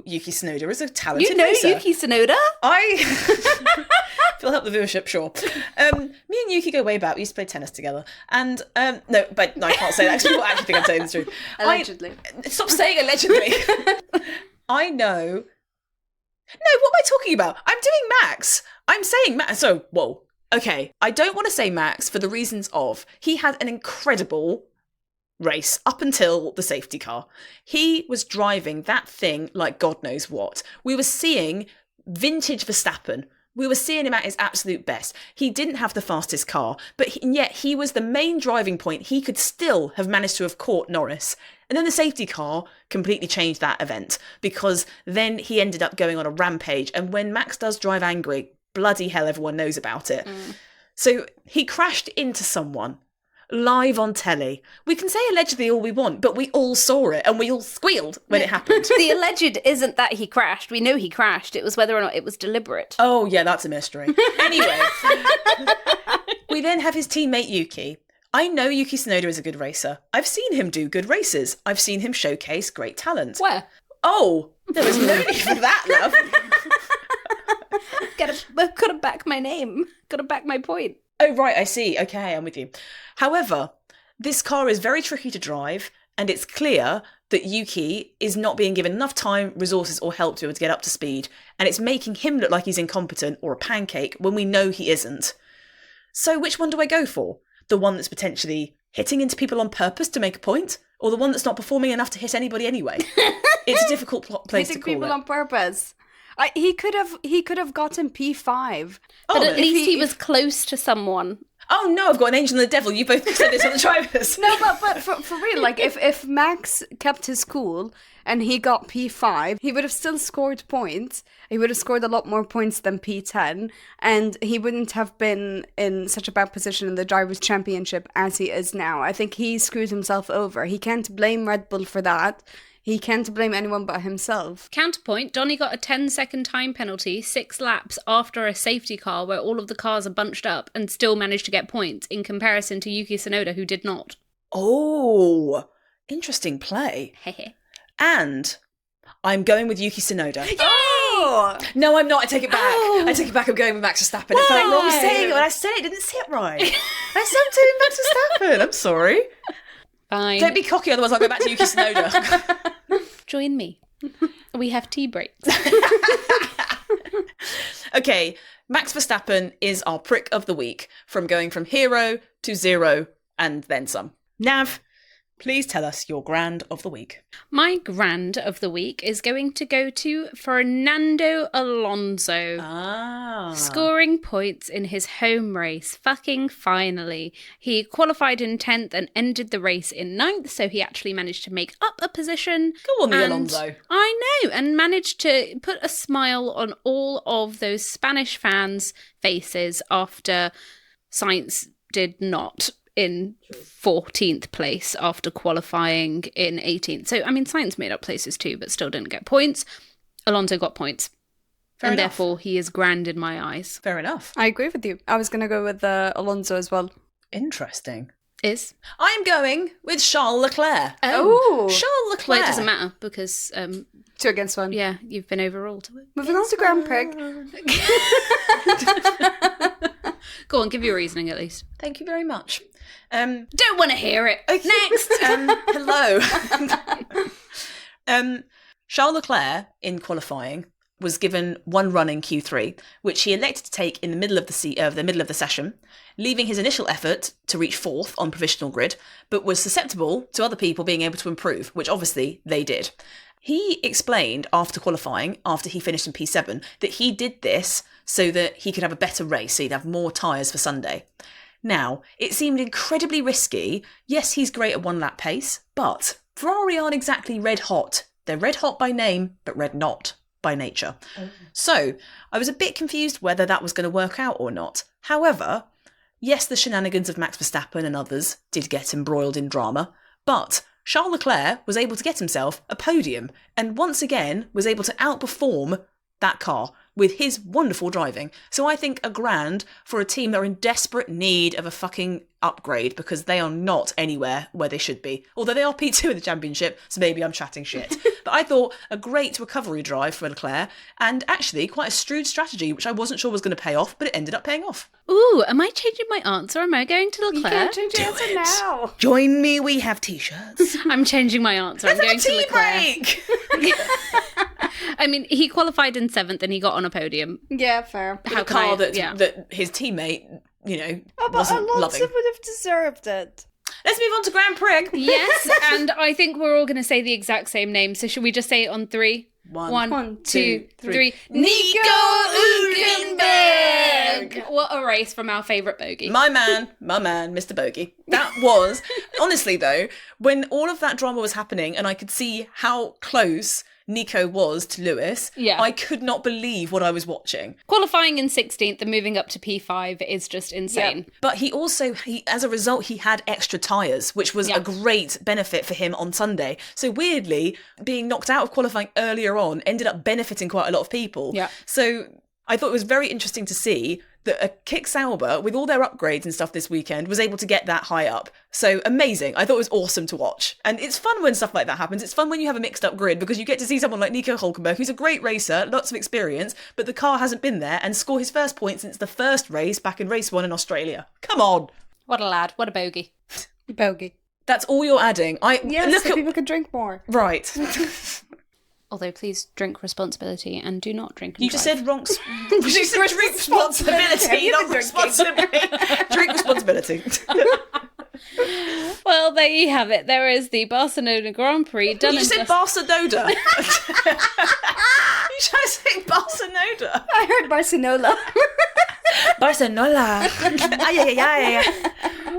Yuki Tsunoda is a talented You know racer. Yuki Tsunoda? If it'll help the viewership, sure. Me and Yuki go way back. We used to play tennis together. And, no, I can't say that because people actually think I'm saying the truth. Allegedly. Stop saying allegedly. I know. No, what am I talking about? I'm doing Max. I'm saying Max. So, whoa. Okay, I don't want to say Max for the reasons of he had an incredible race up until the safety car. He was driving that thing like God knows what. We were seeing vintage Verstappen. We were seeing him at his absolute best. He didn't have the fastest car, but yet he was the main driving point. He could still have managed to have caught Norris. And then the safety car completely changed that event because then he ended up going on a rampage. And when Max does drive angry, bloody hell, everyone knows about it. So he crashed into someone live on telly. We can say allegedly all we want, but we all saw it and we all squealed when it happened. The alleged isn't that he crashed. We know he crashed. It was whether or not it was deliberate. Oh, yeah, that's a mystery. Anyway, we then have his teammate Yuki. I know Yuki Tsunoda is a good racer. I've seen him do good races. I've seen him showcase great talent. Where? Oh, there was no need for that, love. Gotta back my name. Gotta back my point. Oh, right, I see. Okay, I'm with you. However, this car is very tricky to drive, and it's clear that Yuki is not being given enough time, resources, or help to be able to get up to speed, and it's making him look like he's incompetent or a pancake when we know he isn't. So which one do I go for? The one that's potentially hitting into people on purpose to make a point, or the one that's not performing enough to hit anybody anyway? It's a difficult place to Hitting call people it. on purpose. He could have gotten P5. But Oh, at least he was close to someone. Oh no, I've got an angel and the devil. You both said this on the drivers. No, but for real, like if Max kept his cool and he got P5, he would have still scored points. He would have scored a lot more points than P10, and he wouldn't have been in such a bad position in the Drivers' Championship as he is now. I think he screwed himself over. He can't blame Red Bull for that. He can't blame anyone but himself. Counterpoint, Donny got a 10-second time penalty 6 laps after a safety car where all of the cars are bunched up and still managed to get points in comparison to Yuki Tsunoda, who did not. Oh, interesting play. And I'm going with Yuki Tsunoda. Oh! No, I'm not. I take it back. I take it back. I'm going with Max Verstappen. It felt wrong saying it when I said it. It didn't sit right. I said I'm doing Max Verstappen. I'm sorry. Fine. Don't be cocky, otherwise I'll go back to Yuki Tsunoda. Join me. We have tea breaks. Okay, Max Verstappen is our prick of the week, from going from hero to zero and then some. Nav, please tell us your grand of the week. My grand of the week is going to go to Fernando Alonso. Scoring points in his home race. Fucking finally. He qualified in 10th and ended the race in 9th, so he actually managed to make up a position. Go on, the And Alonso. I know, and managed to put a smile on all of those Spanish fans' faces after Sainz did not in 14th place after qualifying in 18th. So, I mean, Sainz made up places too, but still didn't get points. Alonso got points. Fair and enough. therefore, he is grand in my eyes. Fair enough. I agree with you. I was going to go with Alonso as well. Interesting. Is? I'm going with Charles Leclerc. Oh! Charles Leclerc. Well, it doesn't matter because, 2 against 1. yeah, you've been overruled. Moving on to Grand Prix. Go on, give your reasoning at least. Thank you very much. Don't want to hear it. Next. Hello. Charles Leclerc, in qualifying, was given one run in Q3, which he elected to take in the middle of the session, leaving his initial effort to reach 4th on provisional grid, but was susceptible to other people being able to improve, which obviously they did. He explained after qualifying, after he finished in P7, that he did this so that he could have a better race, so he'd have more tyres for Sunday. Now, it seemed incredibly risky. Yes, he's great at one-lap pace, but Ferrari aren't exactly red hot. They're red hot by name, but red not by nature. So I was a bit confused whether that was going to work out or not. However, yes, the shenanigans of Max Verstappen and others did get embroiled in drama, but Charles Leclerc was able to get himself a podium and once again was able to outperform that car with his wonderful driving. So I think a grand for a team that are in desperate need of a fucking upgrade because they are not anywhere where they should be. Although they are P2 in the championship, so maybe I'm chatting shit. But I thought a great recovery drive for Leclerc and actually quite a shrewd strategy, which I wasn't sure was going to pay off, but it ended up paying off. Ooh, am I changing my answer? Am I going to Leclerc? You can't change your answer now. Join me, we have t-shirts. I'm changing my answer. I'm going to Leclerc. Break! I mean, he qualified in 7th and he got on a podium. Yeah, fair. A car that his teammate, wasn't loving. Alonso would have deserved it. Let's move on to Grand Prix. Yes, and I think we're all going to say the exact same name. So should we just say it on 3? One, two, three. Nico Hülkenberg! What a race from our favourite bogey. My man, Mr. Bogey. That was, honestly though, when all of that drama was happening and I could see how close Nico was to Lewis, I could not believe what I was watching. Qualifying in 16th and moving up to P5 is just insane. Yeah. But he also, as a result, he had extra tyres, which was a great benefit for him on Sunday. So weirdly, being knocked out of qualifying earlier on ended up benefiting quite a lot of people. Yeah. So I thought it was very interesting to see that a Kick Sauber, with all their upgrades and stuff this weekend, was able to get that high up. So amazing. I thought it was awesome to watch. And it's fun when stuff like that happens. It's fun when you have a mixed up grid because you get to see someone like Nico Hülkenberg, who's a great racer, lots of experience, but the car hasn't been there, and score his first point since the first race back in race 1 in Australia. Come on. What a lad. What a bogey. Bogey. That's all you're adding. People could drink more. Right. Although, please drink responsibility and do not drink and You drive. just said wrong. You said drink responsibility, not responsibility. Drink responsibility. Well, there you have it. There is the Barcelona Grand Prix done. You said Barcelona. You tried to say Barcelona. I heard Barcelona. Barcelona.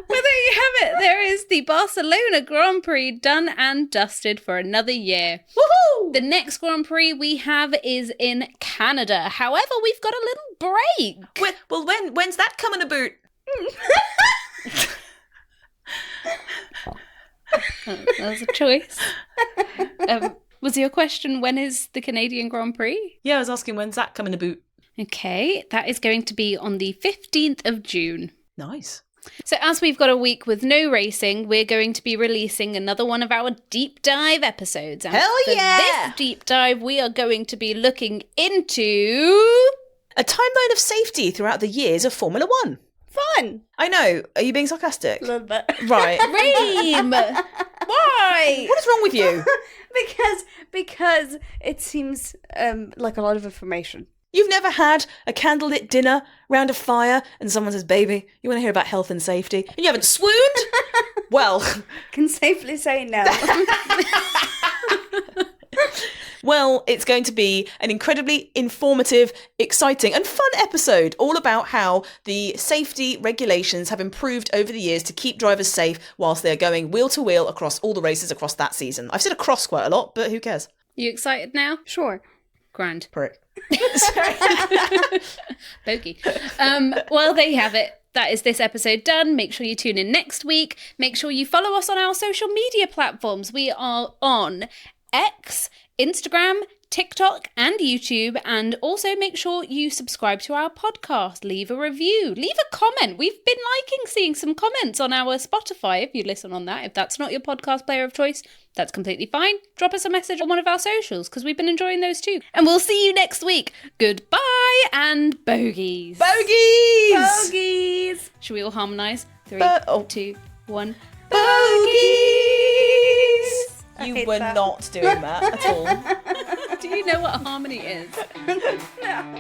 Well, there you have it. There is the Barcelona Grand Prix done and dusted for another year. Woohoo! The next Grand Prix we have is in Canada. However, we've got a little break. Well, when's that coming about? That was a choice. Was your question, when is the Canadian Grand Prix? Yeah, I was asking when's that coming about. Okay, that is going to be on the 15th of June. Nice. So as we've got a week with no racing, we're going to be releasing another one of our deep dive episodes. And Hell for yeah! this deep dive, we are going to be looking into a timeline of safety throughout the years of Formula One. Fun. I know. Are you being sarcastic? A little bit. Right. Reem. Why? What is wrong with you? because it seems like a lot of information. You've never had a candlelit dinner round a fire and someone says, baby, you want to hear about health and safety? And you haven't swooned? Well. Can safely say no. Well, it's going to be an incredibly informative, exciting and fun episode all about how the safety regulations have improved over the years to keep drivers safe whilst they're going wheel to wheel across all the races across that season. I've said across quite a lot, but who cares? You excited now? Sure. Grand. Prick. Bogey. Well, there you have it. That is this episode done. Make sure you tune in next week. Make sure you follow us on our social media platforms. We are on X, Instagram, TikTok and YouTube, and also make sure you subscribe to our podcast, leave a review, leave a comment. We've been liking seeing some comments on our Spotify if you listen on that. If that's not your podcast player of choice, that's completely fine. Drop us a message on one of our socials because we've been enjoying those too. And we'll see you next week. Goodbye and bogeys. Bogeys! Bogeys! Should we all harmonise? 3, 2, 1. Bogeys! You were that. not doing that at all. Do you know what harmony is? No.